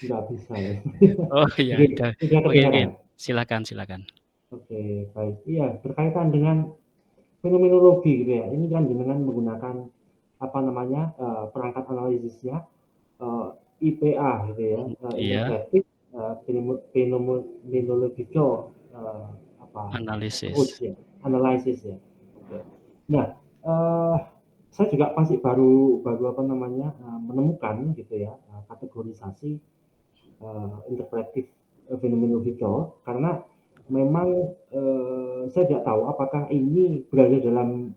Nggak bisa ya. Oh iya. Sudah kedengaran. Silakan. Oke, baik. Iya, berkaitan dengan fenomenologi gitu ya. Ini kan dengan menggunakan perangkat analisisnya IPA gitu ya. Interpretive phenomenological analisis ya. Oke. Nah, saya juga masih baru menemukan gitu ya kategorisasi interpretive phenomenological, karena memang saya tidak tahu apakah ini berada dalam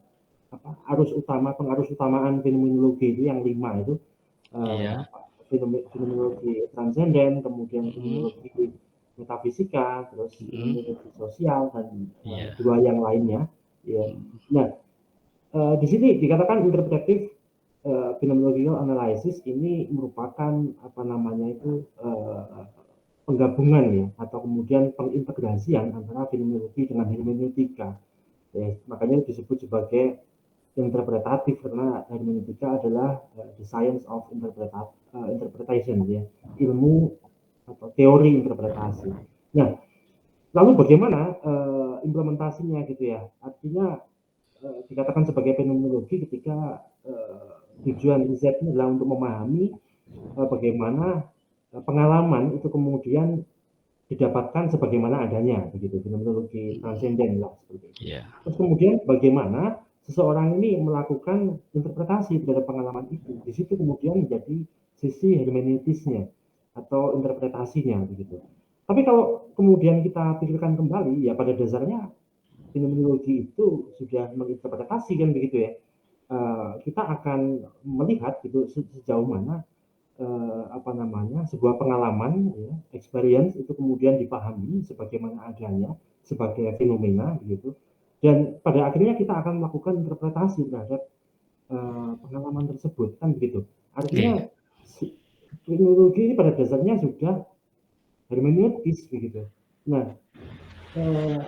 pengarus utamaan fenomenologi itu yang 5 itu, fenomenologi transenden, kemudian fenomenologi metafisika, terus fenomenologi sosial dan 2 yang lainnya. Ya. Nah, di sini dikatakan interpretive phenomenological analysis ini merupakan penggabungan ya, atau kemudian pengintegrasian antara fenomenologi dengan hermeneutika. Ya, makanya disebut sebagai interpretatif karena hermeneutika adalah the science of interpretation ya, ilmu atau teori interpretasi. Nah, lalu bagaimana implementasinya gitu ya? Artinya dikatakan sebagai fenomenologi ketika tujuan risetnya adalah untuk memahami bagaimana pengalaman itu kemudian didapatkan sebagaimana adanya, begitu, fenomenologi transenden lah seperti itu. Terus kemudian bagaimana seseorang ini melakukan interpretasi terhadap pengalaman itu. Di situ kemudian menjadi sisi hermeneutisnya atau interpretasinya, begitu. Tapi kalau kemudian kita pikirkan kembali, ya pada dasarnya fenomenologi itu sudah menginterpretasi kan begitu ya. Kita akan melihat gitu sejauh mana sebuah pengalaman ya, experience itu kemudian dipahami sebagaimana adanya sebagai fenomena begitu, dan pada akhirnya kita akan melakukan interpretasi terhadap pengalaman tersebut kan begitu. Artinya fenomenologi ini pada dasarnya sudah hermeneutis begitu. Nah,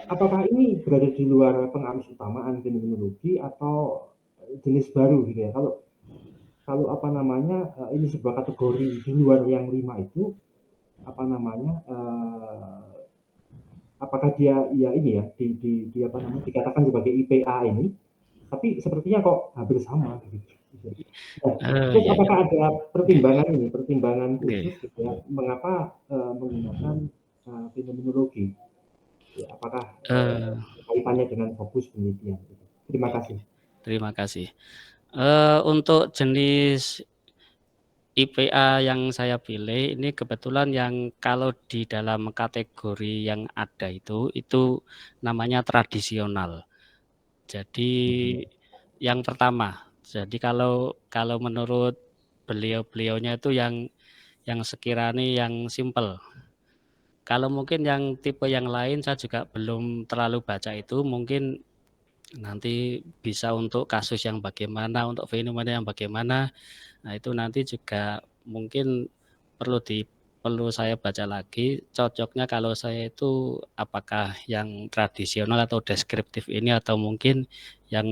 apakah ini berada di luar pengarus utamaan fenomenologi atau jenis baru gitu ya? kalau apa namanya ini sebuah kategori di luar yang 5 itu apa namanya apakah dia ya ini ya di apa namanya dikatakan sebagai IPA ini, tapi sepertinya kok hampir sama gitu. Nah, terus Iya, apakah ada pertimbangan oke. khusus gitu ya, mengapa menggunakan fenomenologi? Ya, apakah Eh, kaitannya dengan fokus penelitian? Gitu. Terima oke, kasih. terima kasih. Untuk jenis IPA yang saya pilih ini kebetulan yang kalau di dalam kategori yang ada itu namanya tradisional. Jadi yang pertama, jadi kalau menurut beliaunya itu yang sekiranya yang simple. Kalau mungkin yang tipe yang lain saya juga belum terlalu baca itu, mungkin nanti bisa untuk kasus yang bagaimana, untuk fenomena yang bagaimana. Nah, itu nanti juga mungkin perlu saya baca lagi. Cocoknya kalau saya itu apakah yang tradisional atau deskriptif ini atau mungkin yang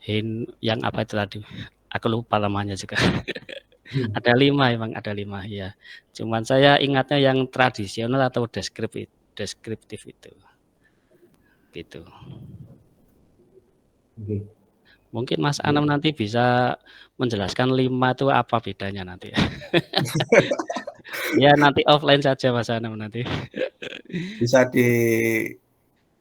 yang apa itu tadi? Aku lupa namanya juga. Ada 5 emang ada 5 ya. Cuman saya ingatnya yang tradisional atau deskriptif itu. Gitu. Oke. Mungkin Mas Anam nanti bisa menjelaskan 5 itu apa bedanya nanti. Ya nanti offline saja Mas Anam nanti. Bisa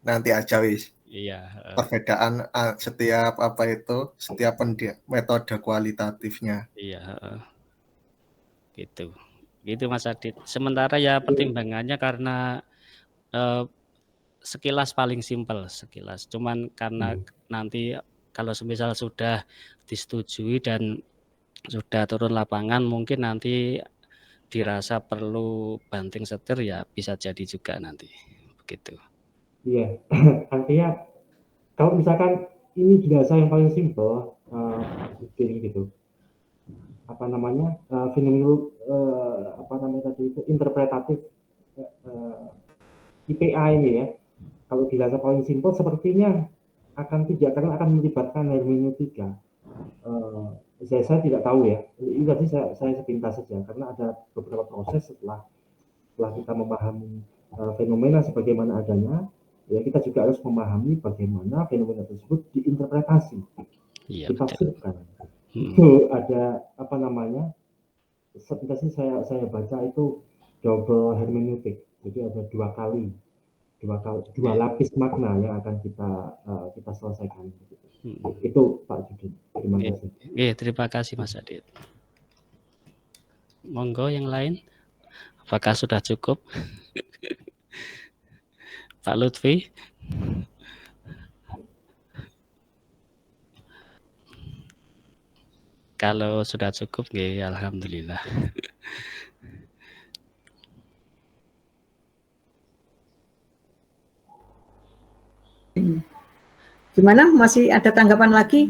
nanti aja wis. Iya. Perbedaan setiap apa itu, setiap metode kualitatifnya. Iya. Gitu. Gitu Mas Adit. Sementara ya pertimbangannya karena sekilas paling simpel sekilas. Cuman karena nanti kalau semisal sudah disetujui dan sudah turun lapangan mungkin nanti dirasa perlu banting setir ya bisa jadi juga nanti begitu. Iya, artinya kalau misalkan ini dirasa yang paling simpel, gitu, apa namanya apa namanya tadi itu interpretatif IPA ini ya, kalau dirasa paling simpel sepertinya karena akan melibatkan hermeneutika. Saya tidak tahu ya, ini tadi saya sepintas saja karena ada beberapa proses setelah kita memahami fenomena sebagaimana adanya, ya kita juga harus memahami bagaimana fenomena tersebut diinterpretasi, ditafsirkan. Itu ada apa namanya? Seperti saya baca itu double hermeneutik, jadi ada dua lapis makna yang akan kita selesaikan. Itu Pak Judin. Terima kasih. Terima kasih Mas Adit. Monggo yang lain. Apakah sudah cukup? Pak Lutfi. Kalau sudah cukup, alhamdulillah. Gimana? Masih ada tanggapan lagi?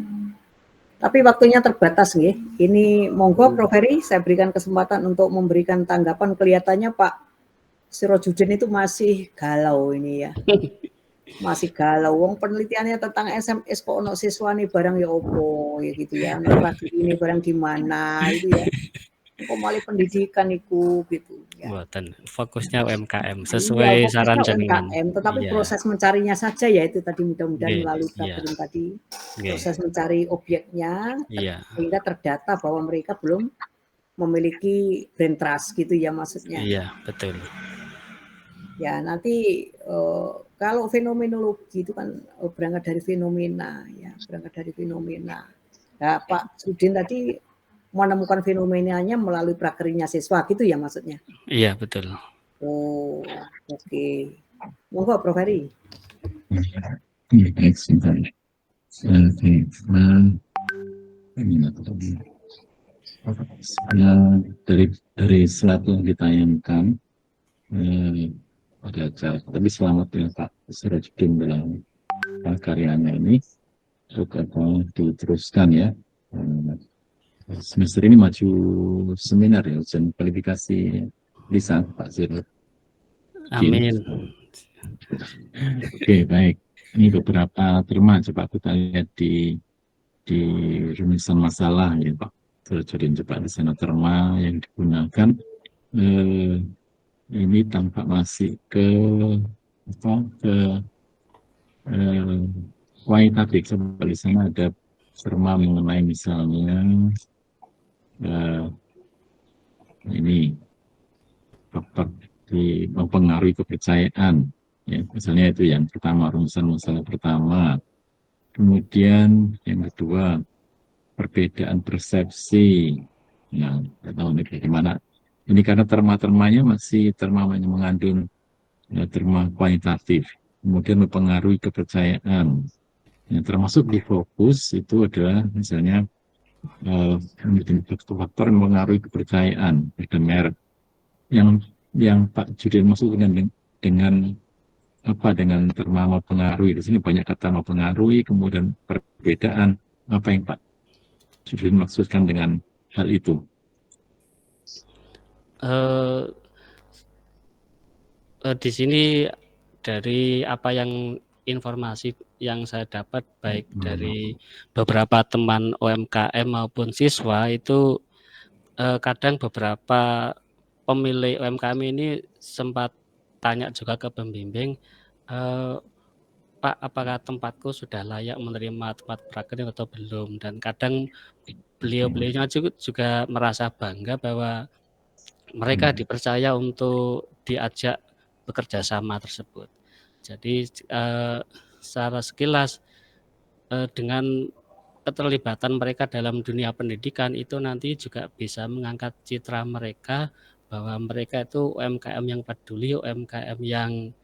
Tapi waktunya terbatas nih. Ini monggo Prof. Heri, saya berikan kesempatan untuk memberikan tanggapan. Kelihatannya Pak Sirojudin itu masih galau ini ya. Masih galau. Wong penelitiannya tentang SMS kok ono siswa nih barang ya opo ya gitu ya. Lagi ini barang di mana itu ya. Kok malah pendidikan itu gitu ya. Buatan fokusnya UMKM sesuai saran jenengan. Tetapi proses mencarinya saja ya itu tadi mudah-mudahan melalui platform tadi proses mencari objeknya sehingga terdata bahwa mereka belum memiliki brain trust gitu ya maksudnya. Iya, betul. Ya, nanti kalau fenomenologi itu kan berangkat dari fenomena ya, Nah, Pak Sudin tadi menemukan fenomenanya melalui prakerja siswa gitu ya maksudnya? Iya, betul. Oh, oke. Monggo Prof. Heri. Dari slide yang ditayangkan ada acara, tapi selamat ya Pak Sirojudin dalam karyanya ini juga diteruskan ya. Semester ini maju seminar ya, ujian kualifikasi lisan Pak Sir. Amin. Oke, baik. Ini beberapa terma coba kita lihat di rumusan masalah ya Pak. terjadi coba di sana terma yang digunakan ini tampak masih ke kualitatif. Coba di sana ada terma mengenai misalnya ini faktor mempengaruhi kepercayaan, ya misalnya itu yang pertama, rumusan masalah pertama. Kemudian yang kedua, perbedaan persepsi. Nah, tidak tahu ini bagaimana. Ini karena terma-termanya masih terma yang mengandung terma kualitatif. Kemudian mempengaruhi kepercayaan. Yang termasuk di fokus itu adalah misalnya faktor-faktor yang mempengaruhi kepercayaan. Ada merek yang Pak Judin maksud dengan apa, dengan terma mempengaruhi. Di sini banyak kata mempengaruhi, kemudian perbedaan. Apa yang Pak Judin maksudkan dengan hal itu? Di sini dari apa yang informasi yang saya dapat baik dari beberapa teman UMKM maupun siswa itu kadang beberapa pemilik UMKM ini sempat tanya juga ke pembimbing, Pak, apakah tempatku sudah layak menerima tempat prakerja atau belum? Dan kadang beliau-beliaunya juga merasa bangga bahwa mereka dipercaya untuk diajak bekerja sama tersebut. Jadi secara sekilas dengan keterlibatan mereka dalam dunia pendidikan itu nanti juga bisa mengangkat citra mereka bahwa mereka itu UMKM yang peduli, UMKM yang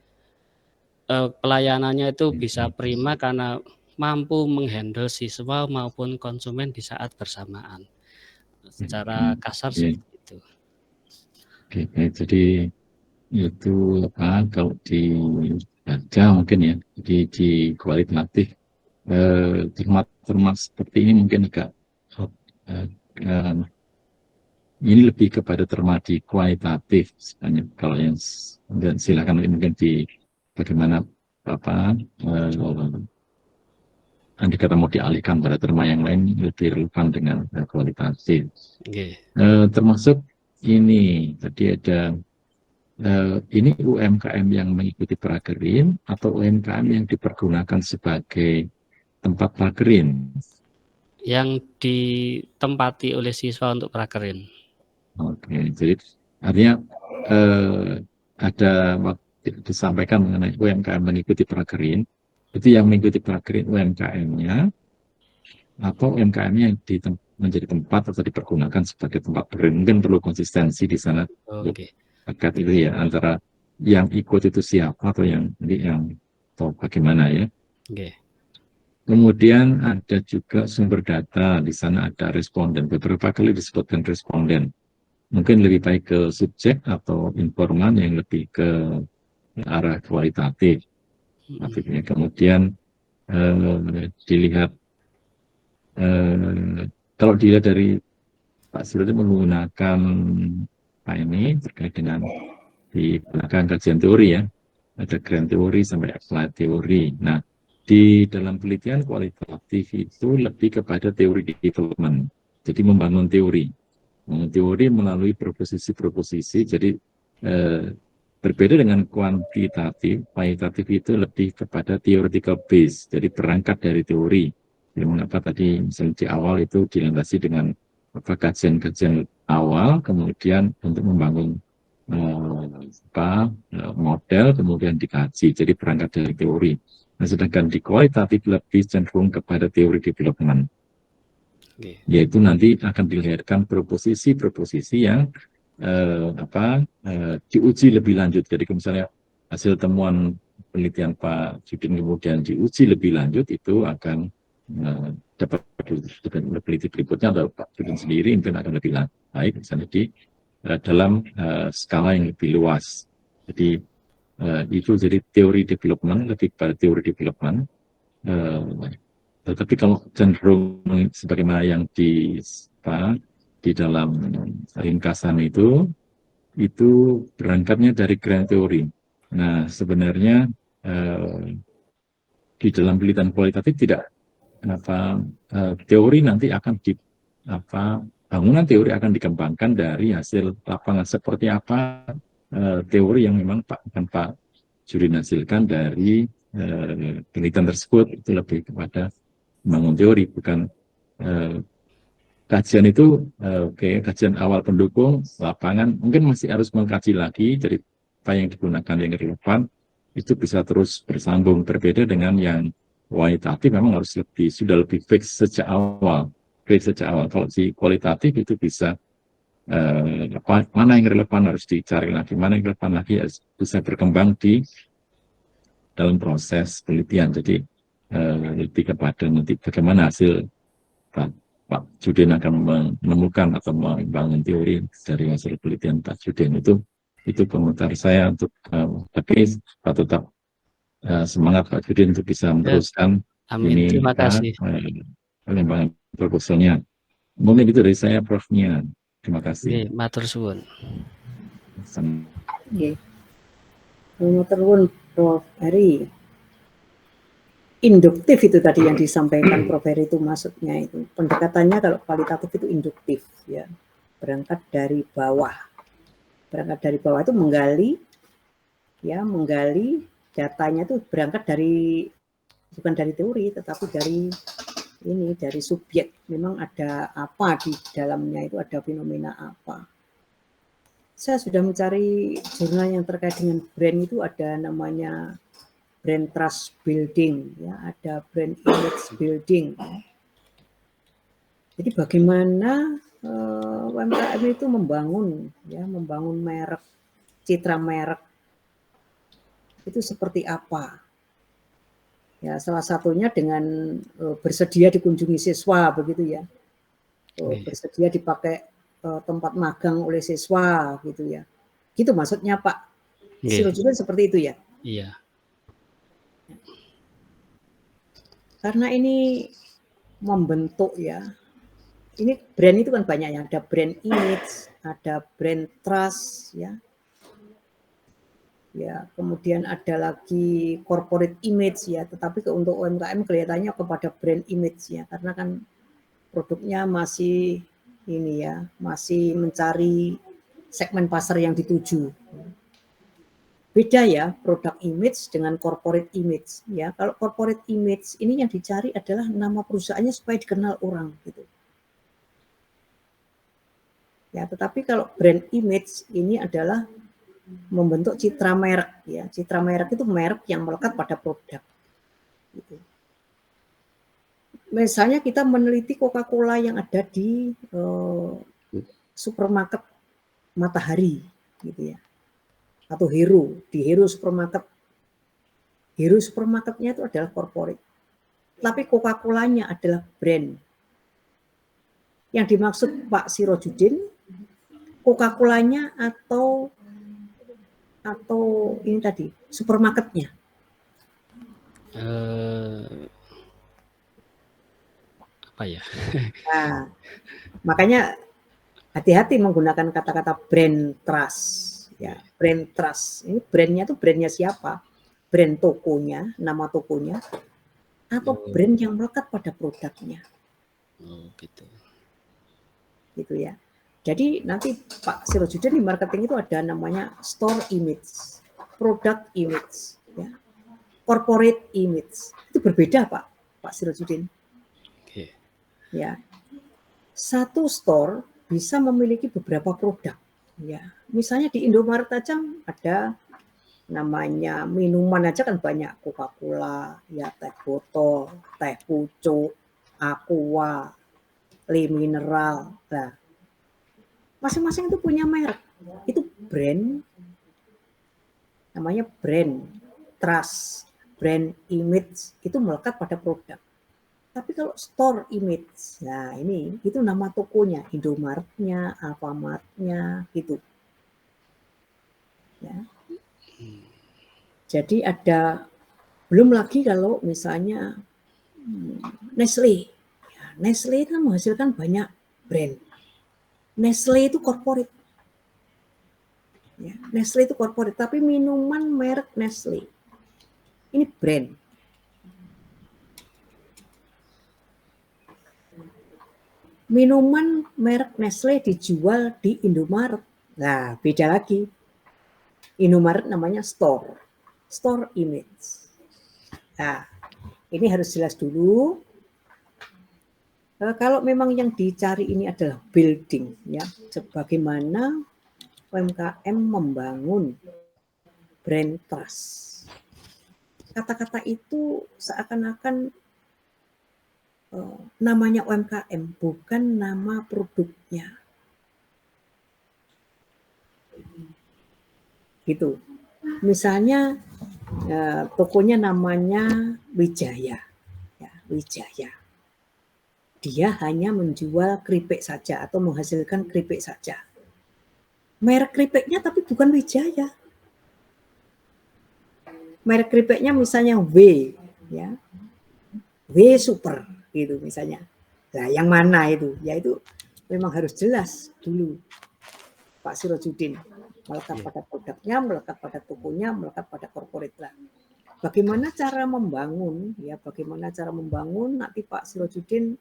pelayanannya itu bisa prima karena mampu menghandle siswa maupun konsumen di saat bersamaan. Secara kasar seperti itu. Oke, jadi itu apa, kalau dibaca mungkin ya di kualitatif terma seperti ini mungkin agak ini lebih kepada terma di kualitatif sebenarnya. Kalau yang silakan mungkin di bagaimana apa andai kata mau dialihkan pada terma yang lain lebih relevan dengan kualitatif. Termasuk ini tadi ada ini UMKM yang mengikuti prakerin atau UMKM yang dipergunakan sebagai tempat prakerin? Yang ditempati oleh siswa untuk prakerin. Oke, jadi artinya ada waktu disampaikan mengenai UMKM mengikuti prakerin, itu yang mengikuti prakerin UMKM-nya atau UMKM-nya yang menjadi tempat atau dipergunakan sebagai tempat prakerin. Mungkin perlu konsistensi di sana. Agak itu ya, antara yang ikut itu siapa atau yang atau bagaimana ya. Kemudian ada juga sumber data, di sana ada responden. Beberapa kali disebutkan responden. Mungkin lebih baik ke subjek atau informan yang lebih ke arah kualitatif. Kemudian dilihat, kalau dilihat dari Pak Siroti menggunakan ini terkait dengan di belakang kajian teori ya, ada grand teori sampai applied teori. Nah, di dalam penelitian kualitatif itu lebih kepada teori development, jadi membangun teori melalui proposisi. Jadi berbeda dengan kuantitatif, kualitatif itu lebih kepada theoretical base, jadi berangkat dari teori. Jadi mengapa tadi misalnya di awal itu dilandasi dengan kajian-kajian awal, kemudian untuk membangun model, kemudian dikaji, jadi berangkat dari teori. Nah, sedangkan di kualitatif lebih cenderung kepada teori development, yaitu nanti akan dilahirkan proposisi yang diuji lebih lanjut. Jadi misalnya hasil temuan penelitian Pak Judin kemudian diuji lebih lanjut, itu akan dapat peneliti berikutnya atau Pak Judin sendiri mungkin akan lebih baik misalnya di dalam skala yang lebih luas. Jadi itu jadi teori development, lebih pada teori development. Tetapi kalau cenderung sebagaimana yang di dalam ringkasan itu berangkatnya dari grand teori. Nah, sebenarnya di dalam penelitian kualitatif tidak teori nanti akan bangunan teori akan dikembangkan dari hasil lapangan. Seperti apa teori yang memang Pak Judin hasilkan dari penelitian tersebut, itu lebih kepada membangun teori, bukan kajian itu. Kajian awal pendukung lapangan mungkin masih harus mengkaji lagi, jadi apa yang digunakan yang relevan itu bisa terus bersambung. Berbeda dengan yang kualitatif, memang harus sudah lebih fix sejak awal. Kalau si kualitatif itu bisa mana yang relevan harus dicari lagi, mana yang relevan lagi bisa berkembang di dalam proses penelitian. Jadi lebih kepada nanti bagaimana hasil Pak Judin akan menemukan atau membangun teori dari hasil penelitian Pak Judin. Itu komentar saya untuk tapi tetap semangat Pak Judin untuk bisa meneruskan Amin. Terima kasih. pengembangan proposalnya. Mungkin itu dari saya, Prof. Nia. Terima kasih. Matur suwun. Nggih. Matur nuwun Prof. Heri. Induktif itu tadi yang disampaikan Prof. Heri, itu maksudnya itu. Pendekatannya kalau kualitatif itu induktif ya. Berangkat dari bawah. Berangkat dari bawah itu menggali datanya itu berangkat dari bukan dari teori tetapi dari subjek. Memang ada apa di dalamnya, itu ada fenomena apa. Saya sudah mencari jurnal yang terkait dengan brand, itu ada namanya brand trust building, ya, ada brand image building. Jadi bagaimana UMKM itu membangun merek, citra merek itu seperti apa? Ya, salah satunya dengan bersedia dikunjungi siswa, begitu ya. Bersedia dipakai tempat magang oleh siswa, gitu ya. Gitu maksudnya Pak Sirojudin, seperti itu ya? Iya. Karena ini membentuk ya. Ini brand itu kan banyak ya, ada brand image, ada brand trust ya. Ya, kemudian ada lagi corporate image ya, tetapi untuk UMKM kelihatannya kepada brand image ya, karena kan produknya masih ini ya, masih mencari segmen pasar yang dituju. Beda ya produk image dengan corporate image ya. Kalau corporate image ini yang dicari adalah nama perusahaannya supaya dikenal orang gitu. Ya, tetapi kalau brand image ini adalah membentuk citra merek ya. Citra merek itu merek yang melekat pada produk. Gitu. Misalnya kita meneliti Coca-Cola yang ada di supermarket Matahari gitu ya. Atau Hero, di Hero supermarket. Hero supermarketnya itu adalah corporate. Tapi Coca-Colanya adalah brand. Yang dimaksud Pak Sirojudin, Coca-Colanya atau ini tadi supermarketnya? Apa ya? Nah, makanya hati-hati menggunakan kata-kata brand trust. Ya, brand trust. Ini brandnya tuh brandnya siapa? Brand tokonya, nama tokonya, atau brand yang melekat pada produknya? Gitu. Gitu ya. Jadi nanti Pak Sirojudin di marketing itu ada namanya store image, product image, ya, corporate image. Itu berbeda Pak Sirojudin. Okay. Ya, satu store bisa memiliki beberapa produk. Ya, misalnya di Indomaret aja ada namanya minuman aja kan banyak, Coca-Cola, ya, teh botol, teh pucuk, Aqua, Le Mineral. Nah, masing-masing itu punya merek, itu brand, namanya brand trust, brand image, itu melekat pada produk. Tapi kalau store image, nah ini itu nama tokonya, Indomaretnya, Alfamartnya, gitu. Ya. Jadi ada, belum lagi kalau misalnya Nestle, ya, Nestle kan menghasilkan banyak brand. Nestle itu corporate. Ya, Nestle itu corporate, tapi minuman merek Nestle. Ini brand. minuman merek Nestle dijual di Indomaret. Nah, beda lagi. Indomaret namanya store image. Nah, ini harus jelas dulu. Kalau memang yang dicari ini adalah building, ya, sebagaimana UMKM membangun brand trust. Kata-kata itu seakan-akan namanya UMKM, bukan nama produknya. Gitu. Misalnya tokonya namanya Wijaya, ya, Wijaya. Dia hanya menjual keripik saja atau menghasilkan keripik saja. Merek keripiknya tapi bukan Wijaya. Merek keripiknya misalnya W, ya, W Super, gitu misalnya. Nah, yang mana itu? Ya itu memang harus jelas dulu, Pak Sirojudin. Melekat pada produknya, melekat pada tokonya, melekat pada corporate lah. Bagaimana cara membangun? Ya, bagaimana cara membangun? Nanti Pak Sirojudin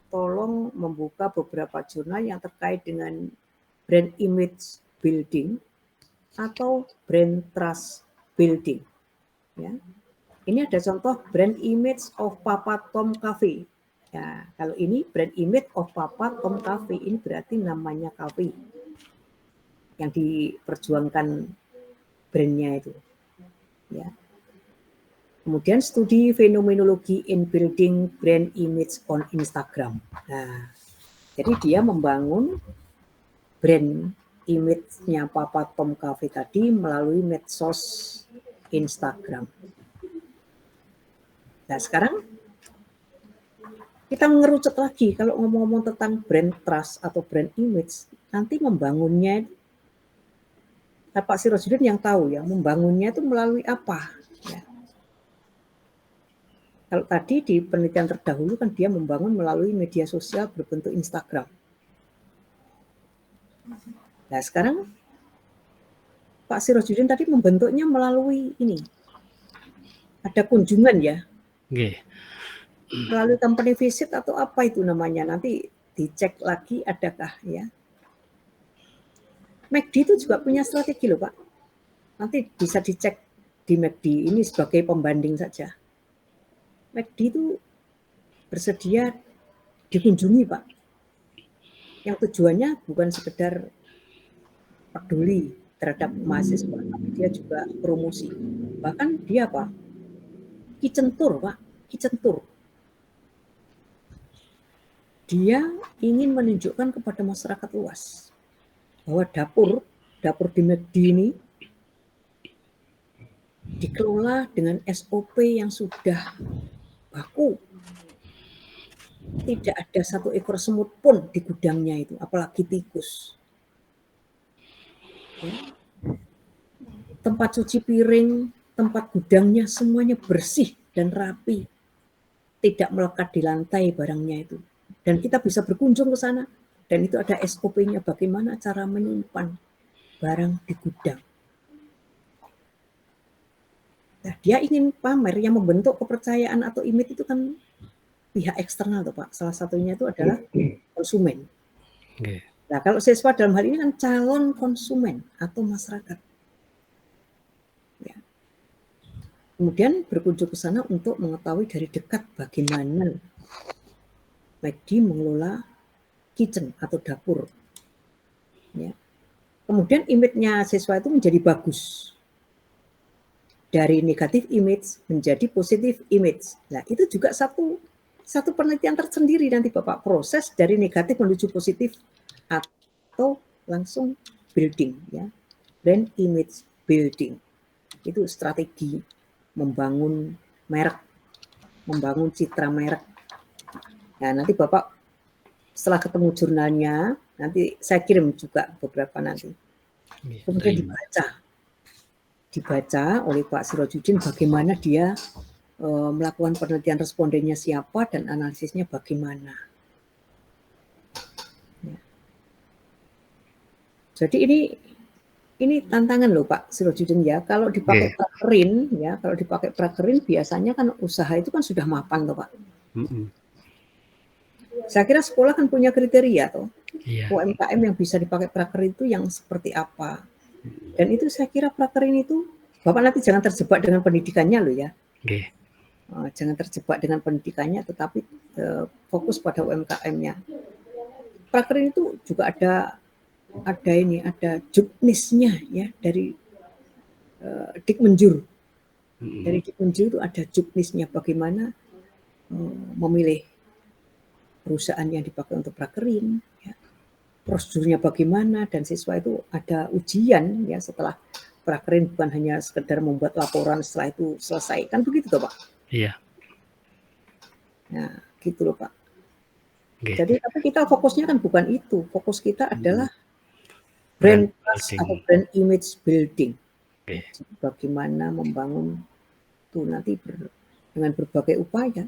tolong membuka beberapa jurnal yang terkait dengan brand image building atau brand trust building. Ya. Ini ada contoh brand image of Papa Tom Cafe. Ya, kalau ini brand image of Papa Tom Cafe, ini berarti namanya cafe yang diperjuangkan brandnya itu. Ya. Kemudian studi fenomenologi in building brand image on Instagram. Nah, jadi dia membangun brand image-nya Papa Tom Cafe tadi melalui medsos Instagram. Nah, sekarang kita mengerucut lagi kalau ngomong-ngomong tentang brand trust atau brand image, nanti membangunnya Pak Sirojudin yang tahu ya, membangunnya itu melalui apa? Ya. Kalau tadi di penelitian terdahulu kan dia membangun melalui media sosial berbentuk Instagram. Nah, sekarang Pak Sirojudin tadi membentuknya melalui ini. Ada kunjungan ya. Nggih. Melalui company visit atau apa itu namanya. Nanti dicek lagi adakah ya. McD itu juga punya strategi loh Pak. Nanti bisa dicek di McD ini sebagai pembanding saja. McD itu bersedia dikunjungi Pak. Yang tujuannya bukan sekedar peduli terhadap mahasiswa, tapi dia juga promosi. Bahkan dia apa? Kitchen tour Pak, kitchen tour. Dia ingin menunjukkan kepada masyarakat luas bahwa dapur di McD ini dikelola dengan SOP yang sudah baku. Tidak ada satu ekor semut pun di gudangnya itu, apalagi tikus. Ya. Tempat cuci piring, tempat gudangnya semuanya bersih dan rapi. Tidak melekat di lantai barangnya itu. Dan kita bisa berkunjung ke sana. Dan itu ada SOP-nya bagaimana cara menyimpan barang di gudang. Nah, dia ingin pamer, yang membentuk kepercayaan atau image itu kan pihak eksternal tuh Pak. Salah satunya itu adalah konsumen. Okay. Nah, kalau siswa dalam hal ini kan calon konsumen atau masyarakat. Ya. Kemudian berkunjung ke sana untuk mengetahui dari dekat bagaimana McD mengelola kitchen atau dapur. Ya. Kemudian image-nya siswa itu menjadi bagus. Dari negatif image menjadi positif image. Nah, itu juga satu penelitian tersendiri nanti Bapak, proses dari negatif menuju positif atau langsung building ya. Brand image building. Itu strategi membangun merek, membangun citra merek. Nah, nanti Bapak setelah ketemu jurnalnya, nanti saya kirim juga beberapa nanti. Kemudian dibaca oleh Pak Sirojudin bagaimana dia melakukan penelitian respondennya siapa dan analisisnya bagaimana. Ya. Jadi ini tantangan loh Pak Sirojudin ya. Kalau dipakai prakerin ya, kalau dipakai prakerin biasanya kan usaha itu kan sudah mapan loh Pak. Saya kira sekolah kan punya kriteria toh. Iya. UMKM yang bisa dipakai prakerin itu yang seperti apa. Dan itu saya kira prakerin itu, Bapak nanti jangan terjebak dengan pendidikannya loh ya. Nggih. Jangan terjebak dengan pendidikannya, tetapi fokus pada UMKM-nya. Prakerin itu juga ada juknisnya ya dari Dikmenjur. Dari Dikmenjur itu ada juknisnya bagaimana memilih perusahaan yang dipakai untuk prakerin, ya. Prosedurnya bagaimana, dan siswa itu ada ujian ya setelah prakerin, bukan hanya sekedar membuat laporan setelah itu selesai, kan begitu toh Pak? Iya. Nah, gitu loh Pak. Nggih. Jadi tapi kita fokusnya kan bukan itu, fokus kita adalah brand trust atau brand image building. Nggih. Bagaimana membangun itu nanti dengan berbagai upaya.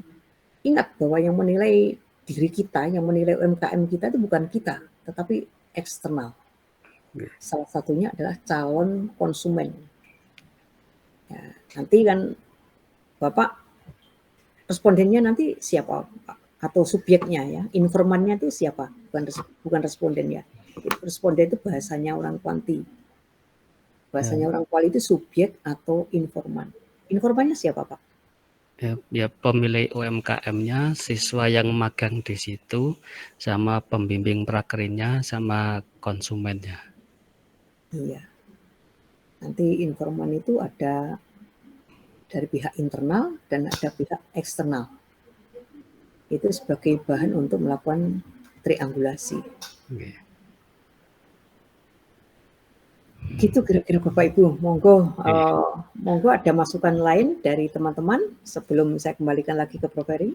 Ingat bahwa yang menilai diri kita, yang menilai UMKM kita itu bukan kita, tetapi eksternal. Salah satunya adalah calon konsumen. Ya, nanti kan Bapak respondennya nanti siapa Pak? Atau subjeknya ya, informannya itu siapa? Bukan respondennya. Responden itu bahasanya orang kuanti. Bahasanya orang kuali itu subjek atau informan. Informannya siapa Pak? Ya pemilik UMKM-nya, siswa yang magang di situ, sama pembimbing prakerinnya, sama konsumennya. Iya. Nanti informan itu ada dari pihak internal dan ada pihak eksternal. Itu sebagai bahan untuk melakukan triangulasi. Okay. Gitu kira-kira Bapak Ibu. Monggo ada masukan lain dari teman-teman sebelum saya kembalikan lagi ke Prof. Heri.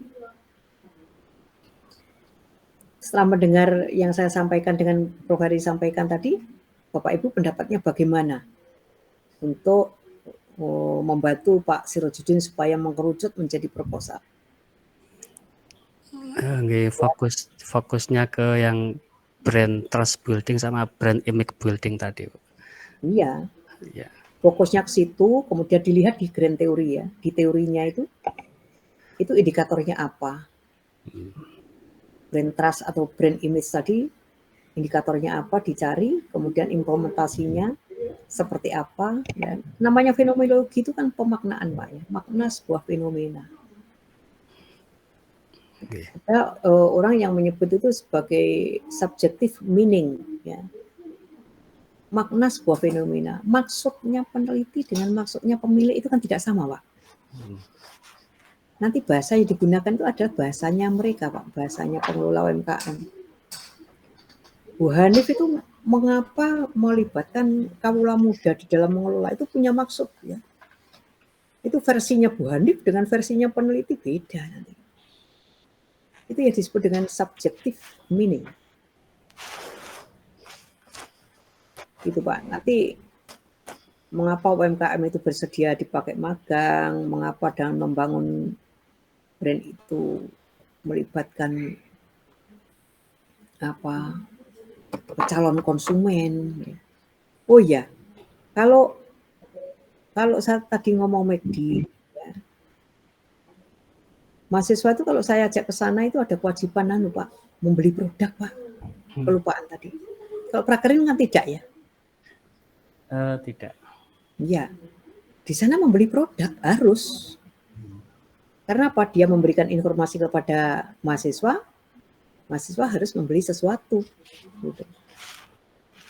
Setelah mendengar yang saya sampaikan dengan Prof. Heri sampaikan tadi, Bapak Ibu pendapatnya bagaimana untuk membantu Pak Sirojudin supaya mengerucut menjadi proposal? Fokusnya ke yang brand trust building sama brand image building tadi. Iya. Fokusnya ke situ, kemudian dilihat di grand teori ya. Di teorinya itu indikatornya apa? Brand trust atau brand image tadi, indikatornya apa dicari, kemudian implementasinya seperti apa. Dan namanya fenomenologi itu kan pemaknaan Pak ya, makna sebuah fenomena. Ada orang yang menyebut itu sebagai subjective meaning ya. Makna sebuah fenomena, maksudnya peneliti dengan maksudnya pemilik itu kan tidak sama Pak. Nanti bahasa yang digunakan itu adalah bahasanya mereka Pak, bahasanya pengelola UMKM. Bu Hanif itu mengapa melibatkan kawula muda di dalam mengelola, itu punya maksud ya. Itu versinya Bu Hanif dengan versinya peneliti beda nanti. Itu yang disebut dengan subjective meaning. Gitu Pak. Nanti mengapa UMKM itu bersedia dipakai magang, mengapa dalam membangun brand itu melibatkan calon konsumen. Oh ya, kalau saya tadi ngomong McD, ya, mahasiswa itu kalau saya ajak ke sana itu ada kewajiban Pak, membeli produk Pak. Kelupaan tadi. Kalau prakerin kan tidak ya? Tidak. Ya, di sana membeli produk harus. Karena apa? Dia memberikan informasi kepada mahasiswa harus membeli sesuatu. Gitu.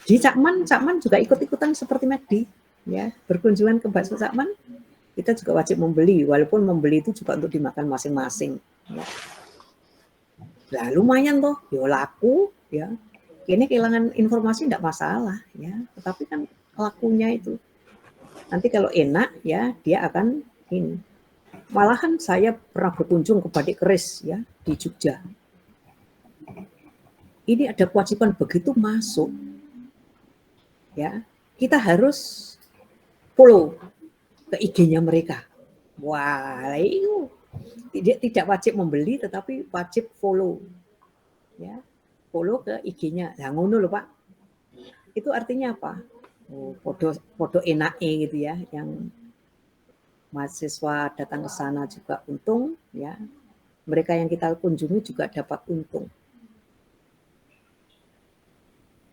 Di Cakman juga ikut-ikutan seperti McD, ya, berkunjungan ke bakso Cakman, kita juga wajib membeli, walaupun membeli itu juga untuk dimakan masing-masing. Ya. Lah lumayan toh, ya laku, ya. Ini kehilangan informasi tidak masalah, ya. Tetapi kan lakunya itu. Nanti kalau enak, ya dia akan ini. Malahan saya pernah berkunjung ke Batik Keris, ya, di Jogja. Ini ada kewajiban begitu masuk, ya, kita harus follow ke IG-nya mereka. Wah, itu tidak wajib membeli, tetapi wajib follow, ya, follow ke IG-nya. Lah ngono lho Pak. Itu artinya apa? Podo enake gitu ya, yang mahasiswa datang ke sana juga untung, ya. Mereka yang kita kunjungi juga dapat untung.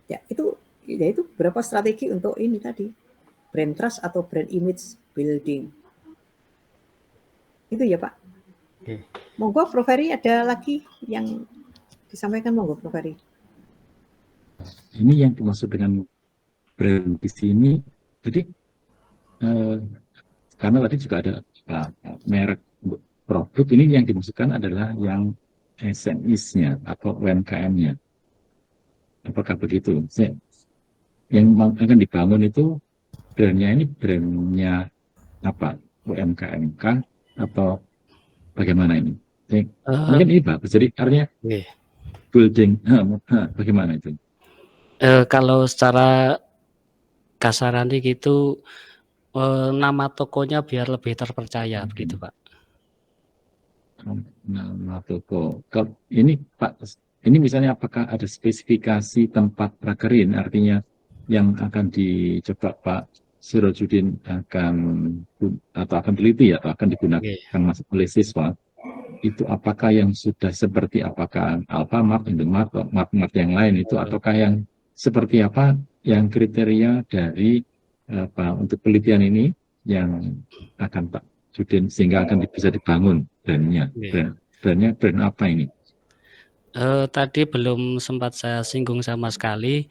Ya, itu berapa strategi untuk ini tadi, brand trust atau brand image building. Itu ya Pak. Oke. Monggo Prof. Ferry ada lagi yang disampaikan, monggo Prof. Ferry. Ini yang dimaksud dengan brand di sini. Jadi karena tadi juga ada merek produk, ini yang dimaksudkan adalah yang SMEs-nya atau UMKM-nya. Apakah begitu? Yang akan dibangun itu brandnya ini brandnya apa? UMKM kah atau bagaimana ini? Mungkin ini bagus. Jadi artinya building, bagaimana itu? Kalau secara kasarannya gitu, nama tokonya biar lebih terpercaya, begitu Pak. Nama toko. Kalau ini Pak, ini misalnya apakah ada spesifikasi tempat prakerin, artinya yang akan dicoba Pak Sirojudin akan teliti atau akan digunakan masuk oleh siswa, itu apakah yang sudah seperti apakah Alfamart, Indomart, atau mart-mart yang lain itu, ataukah yang seperti apa yang kriteria dari untuk penelitian ini yang akan Pak Judin sehingga akan bisa dibangun brandnya. Brand apa ini? Tadi belum sempat saya singgung sama sekali.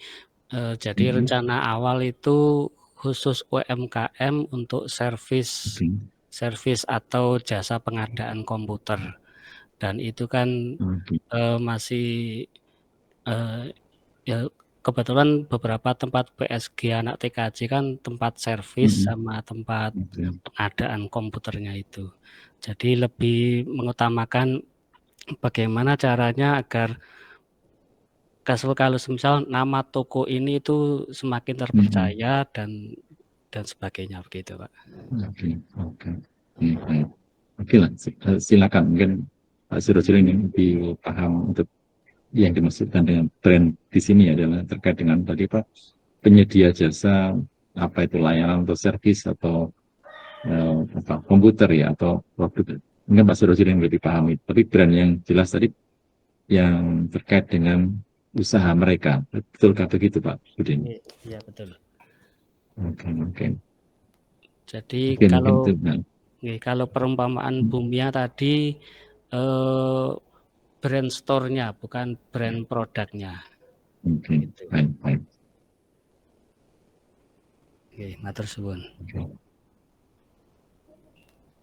Jadi rencana awal itu khusus UMKM untuk servis atau jasa pengadaan komputer, dan itu kan masih ya kebetulan beberapa tempat PSG anak TKJ kan tempat servis sama tempat pengadaan komputernya itu. Jadi lebih mengutamakan bagaimana caranya agar kalau misal nama toko ini itu semakin terpercaya dan sebagainya, begitu Pak. Oke lah, silakan mungkin Pak Sirojil ini lebih paham untuk yang dimaksudkan dengan brand di sini adalah terkait dengan tadi Pak, penyedia jasa apa itu layanan atau servis atau komputer ya atau produk. Mungkin Pak Sirojil yang lebih paham itu. Tapi brand yang jelas tadi yang terkait dengan usaha mereka, betulkah begitu Pak Budin? Iya betul. Oke. Jadi mungkin kalau perumpamaan Bumia tadi brand store-nya bukan brand produknya. Oke, baik. Oke, matur suwun.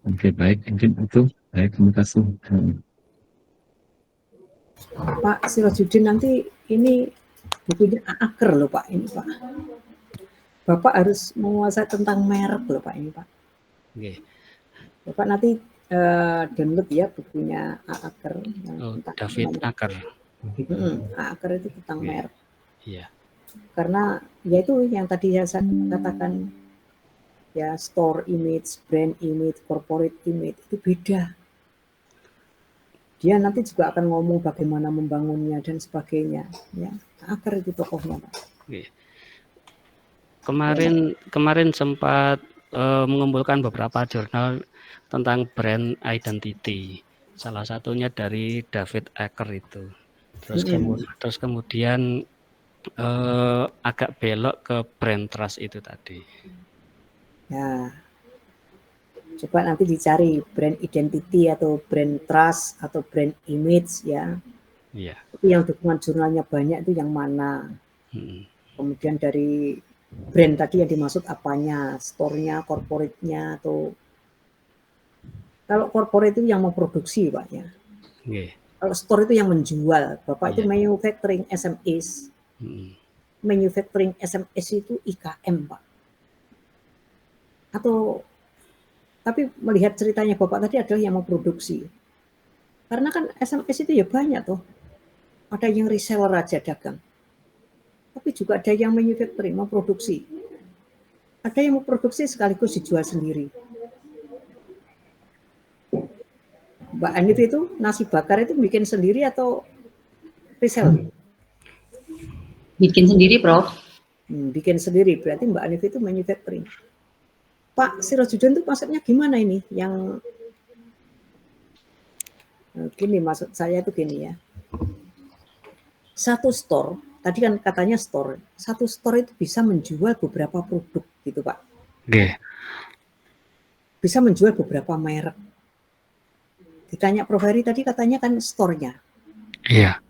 Oke, baik. Mungkin itu. Baik, terima kasih. Pak Sirojudin, nanti ini bukunya Aker loh Pak, ini Pak. Bapak harus menguasai tentang merek loh Pak, ini Pak. Oke. Bapak nanti download ya bukunya Aker. David Aker. Aker itu tentang merek. Iya. Karena ya itu yang tadi saya katakan ya, store image, brand image, corporate image itu beda. Dia nanti juga akan ngomong bagaimana membangunnya dan sebagainya. Ya, Aker itu tokohnya Pak. Oke. Kemarin sempat mengumpulkan beberapa jurnal tentang brand identity. Salah satunya dari David Aker itu. Terus kemudian agak belok ke brand trust itu tadi. Ya, coba nanti dicari brand identity atau brand trust atau brand image ya. Iya. Itu yang dukungan jurnalnya banyak itu yang mana. Kemudian dari brand tadi yang dimaksud apanya, store-nya, corporate-nya, atau kalau corporate itu yang memproduksi Pak ya. Kalau store itu yang menjual, Bapak itu manufacturing SMEs. Manufacturing SMEs itu IKM Pak. Tapi melihat ceritanya Bapak tadi adalah yang memproduksi. Karena kan SMEs itu ya banyak tuh. Ada yang reseller aja dagang. Tapi juga ada yang manufacturing, memproduksi. Ada yang memproduksi sekaligus dijual sendiri. Mbak Anif itu nasi bakar itu bikin sendiri atau resell? Bikin sendiri, Prof. Bikin sendiri, berarti Mbak Anif itu manufacturing. Pak Sirojudin itu maksudnya gimana ini? Yang gini maksud saya itu gini ya. Satu store tadi kan katanya store. Satu store itu bisa menjual beberapa produk gitu, Pak. Nggih. Bisa menjual beberapa merek. Ditanya Prof. Heri tadi katanya kan store-nya. Iya.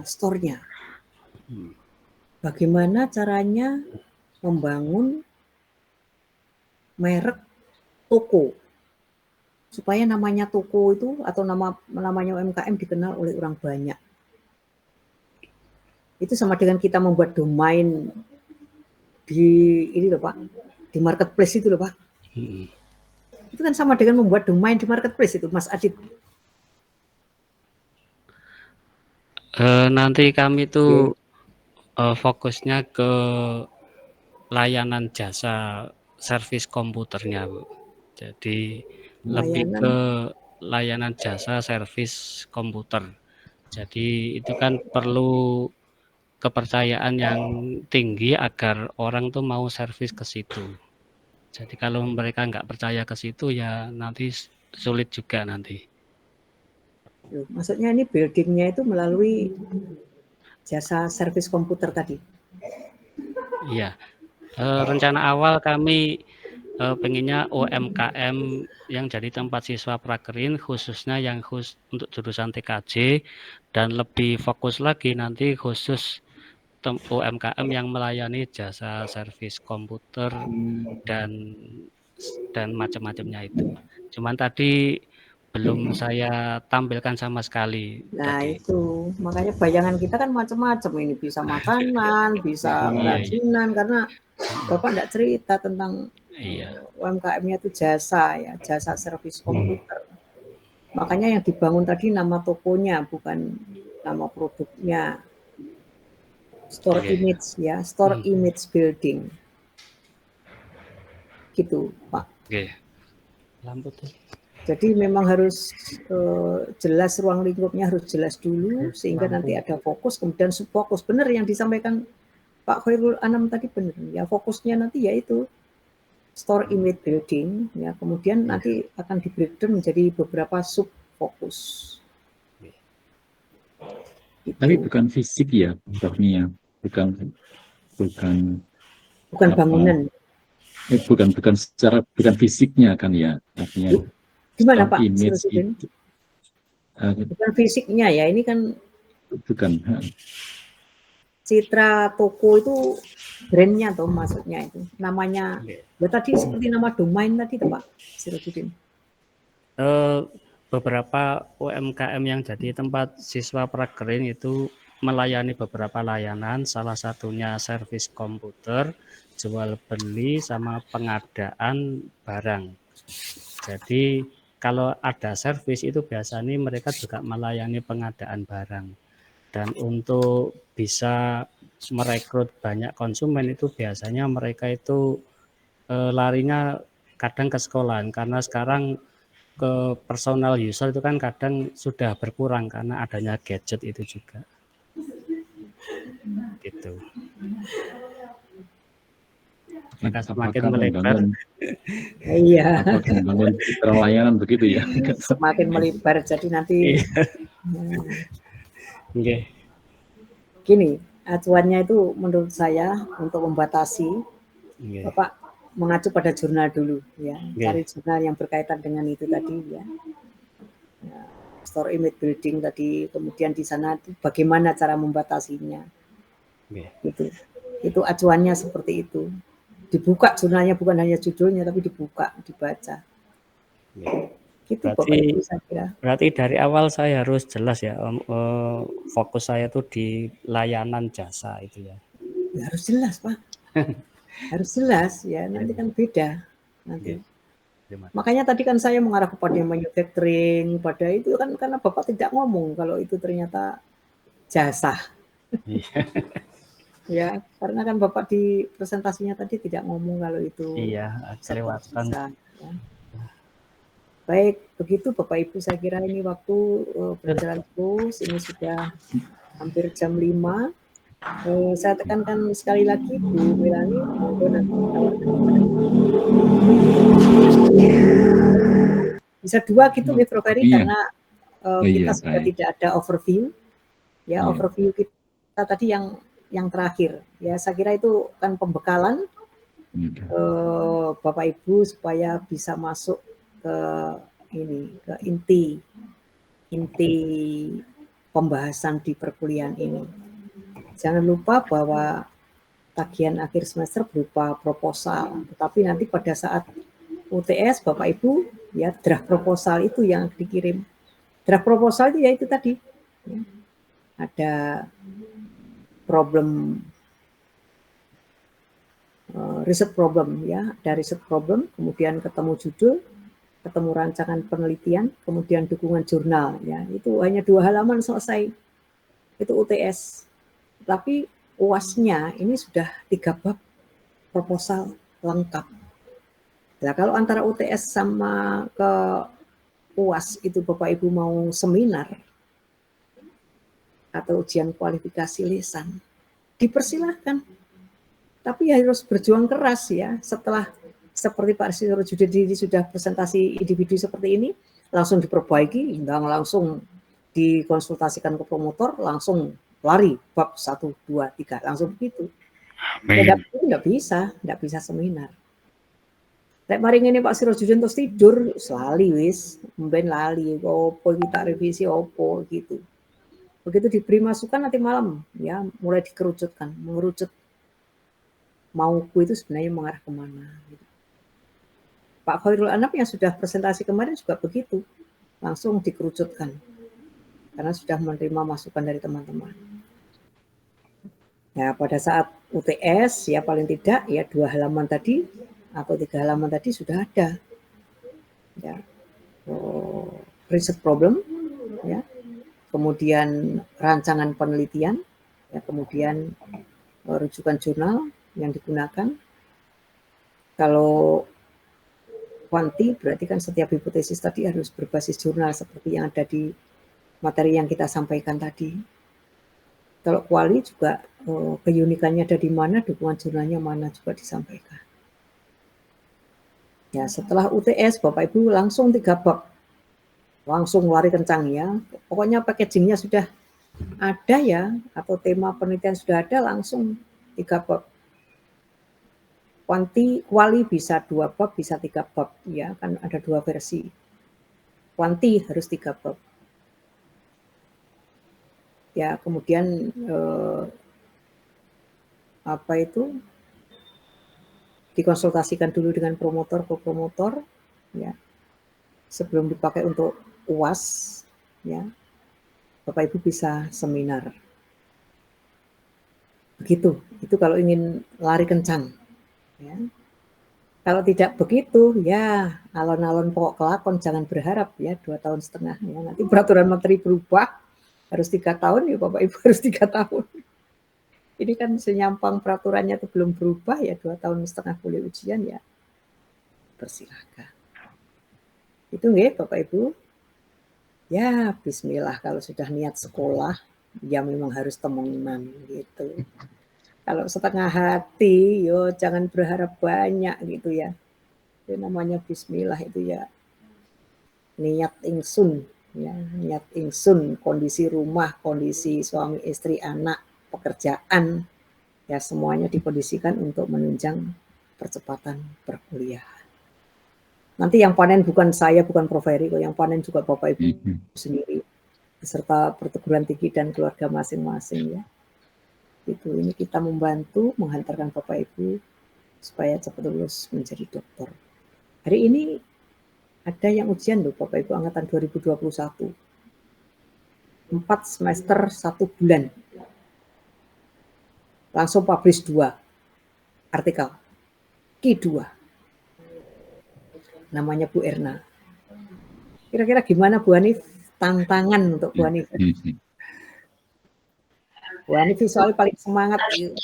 Store-nya. Bagaimana caranya membangun merek toko supaya namanya toko itu atau namanya UMKM dikenal oleh orang banyak. Itu sama dengan kita membuat domain di ini loh Pak, di marketplace itu loh Pak. Itu kan sama dengan membuat domain di marketplace itu, Mas Adit. Nanti kami itu fokusnya ke layanan jasa servis komputernya, Bu. Jadi lebih ke layanan jasa servis komputer. Jadi itu kan perlu kepercayaan yang tinggi agar orang tuh mau servis ke situ. Jadi kalau mereka nggak percaya ke situ ya nanti sulit juga nanti. Maksudnya ini buildingnya itu melalui jasa servis komputer tadi? Iya. Rencana awal kami pengennya UMKM yang jadi tempat siswa prakerin khususnya yang untuk jurusan TKJ dan lebih fokus lagi nanti khusus UMKM yang melayani jasa servis komputer dan macam-macamnya itu. Cuman tadi belum saya tampilkan sama sekali. Nah tadi. Itu makanya bayangan kita kan macam-macam, ini bisa makanan, bisa kerajinan, karena Bapak enggak cerita tentang UMKM-nya itu jasa ya, jasa servis komputer. Makanya yang dibangun tadi nama tokonya bukan nama produknya. Store image ya, store image building. Gitu, Pak. Lampu tuh. Jadi memang harus jelas ruang lingkupnya harus jelas dulu sehingga nanti ada fokus, kemudian subfokus. Benar yang disampaikan Pak Khairul Anam tadi benar. Ya fokusnya nanti yaitu store image building ya, kemudian nanti akan di breakdown menjadi beberapa subfokus. Tapi bukan fisik ya, Dr. bukan bangunan. Bukan fisiknya kan ya, artinya. Gimana Pak? Itu, bukan fisiknya ya, ini kan. Bukan. Citra toko itu brandnya tuh maksudnya itu, namanya. Ya tadi seperti nama domain tadi tuh Pak Sirojudin. Beberapa UMKM yang jadi tempat siswa prakerin itu melayani beberapa layanan, salah satunya servis komputer, jual beli sama pengadaan barang. Jadi kalau ada servis itu biasanya mereka juga melayani pengadaan barang. Dan untuk bisa merekrut banyak konsumen itu biasanya mereka itu larinya kadang ke sekolahan, karena sekarang ke personal user itu kan kadang sudah berkurang karena adanya gadget itu juga. Gitu. Maka semakin melebar. Iya. Membangun citra layanan begitu ya. Semakin melebar jadi nanti. Gini, acuannya itu menurut saya untuk membatasi, Bapak mengacu pada jurnal dulu ya, cari jurnal yang berkaitan dengan itu tadi ya. Store image building tadi, kemudian di sana bagaimana cara membatasinya. Itu acuannya seperti itu. Dibuka jurnalnya, bukan hanya judulnya tapi dibuka, dibaca. Gitu, berarti dari awal saya harus jelas ya, fokus saya tuh di layanan jasa itu ya. Ya harus jelas Pak. Harus jelas ya, nanti kan beda nanti. Makanya tadi kan saya mengarah kepada manufacturing, pada itu kan karena Bapak tidak ngomong kalau itu ternyata jasa. Ya, karena kan Bapak di presentasinya tadi tidak ngomong kalau itu. Iya, kelewatan. Ya. Baik, begitu Bapak Ibu, saya kira ini waktu berjalan terus, ini sudah hampir jam 5. Saya tekankan sekali lagi Bu Melani, bisa 2 gitu Prof. Heri, karena kita sudah tidak ada overview ya, overview kita tadi yang yang terakhir. Ya, saya kira itu kan pembekalan Bapak Ibu supaya bisa masuk ke inti pembahasan di perkuliahan ini. Jangan lupa bahwa tagihan akhir semester berupa proposal, tetapi nanti pada saat UTS Bapak Ibu ya draft proposal itu yang dikirim. Draft proposal itu ya itu tadi. Ya. Ada problem riset problem ya, ada riset problem, kemudian ketemu judul, ketemu rancangan penelitian, kemudian dukungan jurnal ya. Itu hanya 2 halaman selesai. Itu UTS. Tapi UAS-nya ini sudah 3 bab proposal lengkap. Nah, kalau antara UTS sama ke UAS itu Bapak Ibu mau seminar atau ujian kualifikasi lisan, dipersilahkan. Tapi harus berjuang keras ya. Setelah seperti Pak Sirojudin sudah presentasi individu seperti ini, langsung diperbaiki, langsung dikonsultasikan ke promotor, langsung lari bab 1, 2, 3, langsung begitu. Enggak bisa seminar. Nek mari ngene Pak Sirojudin terus tidur, lali wis, mben lali, opo kita revisi opo gitu. Begitu diberi masukan nanti malam ya mulai dikerucutkan, mengerucut mauku itu sebenarnya mengarah kemana. Gitu. Pak Khairul Anam yang sudah presentasi kemarin juga begitu, langsung dikerucutkan karena sudah menerima masukan dari teman-teman. Ya pada saat UTS ya paling tidak ya 2 halaman tadi atau 3 halaman tadi sudah ada ya riset problem ya, kemudian rancangan penelitian ya, kemudian rujukan jurnal yang digunakan. Kalau kuanti berarti kan setiap hipotesis tadi harus berbasis jurnal seperti yang ada di materi yang kita sampaikan tadi. Kalau kuali juga keunikannya ada di mana, dukungan jurnalnya mana juga disampaikan. Ya, setelah UTS Bapak Ibu langsung 3 bab. Langsung lari kencang ya. Pokoknya packagingnya sudah ada ya, atau tema penelitian sudah ada, langsung 3 bab. Kuali bisa 2 bab, bisa 3 bab ya, kan ada 2 versi. Kuanti harus 3 bab. Ya, kemudian dikonsultasikan dulu dengan promotor ya. Sebelum dipakai untuk UAS ya. Bapak Ibu bisa seminar. Begitu. Itu kalau ingin lari kencang. Ya. Kalau tidak begitu, ya alon-alon pokok kelakon, jangan berharap ya 2,5 tahun ya. Nanti peraturan menteri berubah, harus 3 tahun ya Bapak Ibu harus 3 tahun. Ini kan senyampang peraturannya itu belum berubah ya 2,5 tahun boleh ujian ya. Persilahkan. Itu nggih Bapak Ibu. Ya bismillah kalau sudah niat sekolah, ya memang harus temenan gitu. Kalau setengah hati, yo jangan berharap banyak gitu ya. Itu namanya bismillah itu ya. Niat ingsun, ya, niat ingsun, kondisi rumah, kondisi suami, istri, anak, pekerjaan, ya semuanya dikondisikan untuk menunjang percepatan perkuliahan. Nanti yang panen bukan saya, bukan Prof. Heri, yang panen juga Bapak Ibu sendiri, beserta perguruan tinggi dan keluarga masing-masing ya. Itu ini kita membantu menghantarkan Bapak Ibu supaya cepat lulus menjadi dokter. Hari ini ada yang ujian loh Bapak Ibu angkatan 2021. 4 semester 1 bulan. Langsung publish 2 artikel. Q2. Namanya Bu Erna. Kira-kira gimana Bu Hanif? Tantangan untuk Bu Hanif. Wah, ini visual paling semangat gitu.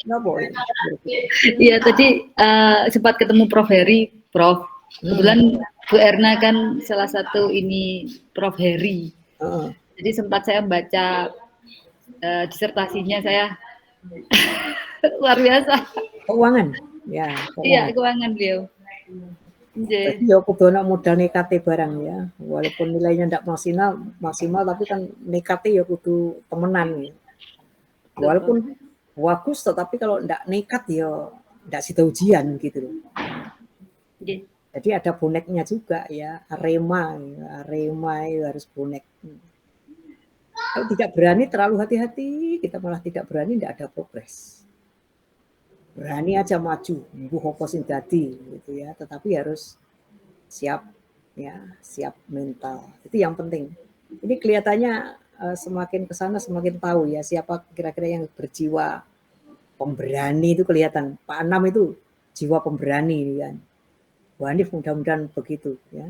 Iya, tadi sempat ketemu Prof. Heri, Prof. Kebetulan Bu Erna kan salah satu ini Prof. Heri. Jadi sempat saya baca disertasinya saya luar biasa. Keuangan, ya. Iya, keuangan beliau. Jadi ya kudu ana modal nekate barang ya. Walaupun nilainya ndak maksimal tapi kan nekate ya kudu temenan ya. Walaupun bagus, tetapi kalau ndak nekat ya ndak sida ujian gitu loh. Nggih. Jadi ada boneknya juga ya, Arema itu harus bonek. Kalau tidak berani terlalu hati-hati, kita malah tidak berani, tidak ada progres. Berani aja maju, mbuh apa sing dadi gitu ya, tetapi harus siap ya, siap mental. Itu yang penting. Ini kelihatannya semakin ke sana semakin tahu ya siapa kira-kira yang berjiwa pemberani itu kelihatan. Pak Anam itu jiwa pemberani kan. Bu Hanif mudah-mudahan begitu ya.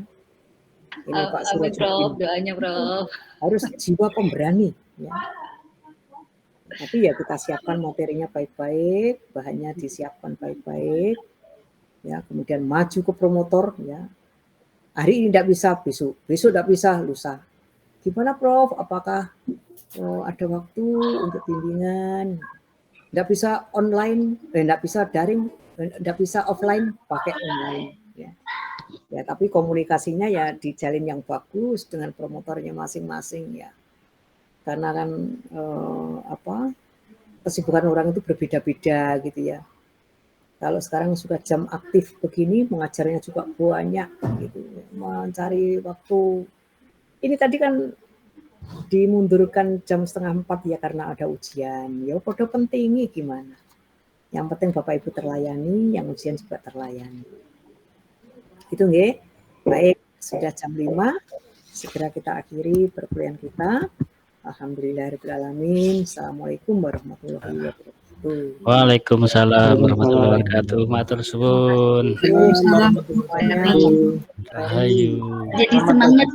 Ini Pak Amin, Prof. Sirajuddin. Doanya, Prof. Harus jiwa pemberani ya. Tapi ya kita siapkan materinya baik-baik, bahannya disiapkan baik-baik, ya kemudian maju ke promotor ya. Hari ini tidak bisa, besok tidak bisa, lusa. Gimana Prof? Apakah ada waktu untuk bimbingan? Tidak bisa online, tidak bisa daring, tidak bisa offline, pakai online. Ya. Ya, tapi komunikasinya ya dijalin yang bagus dengan promotornya masing-masing ya. Karena kan kesibukan orang itu berbeda-beda gitu ya. Kalau sekarang sudah jam aktif begini, mengajarnya juga banyak gitu. Mencari waktu. Ini tadi kan dimundurkan jam 3:30 ya karena ada ujian. Ya podo pentingi gimana. Yang penting Bapak Ibu terlayani, yang ujian juga terlayani. Itu nggih. Baik, sudah jam 5. Segera kita akhiri perkuliahan kita. Alhamdulillahirrahmanirrahim. Assalamualaikum warahmatullahi wabarakatuh. Waalaikumsalam warahmatullahi wabarakatuh. Matur suwun. Waalaikumsalam. Rahayu. Jadi semangat.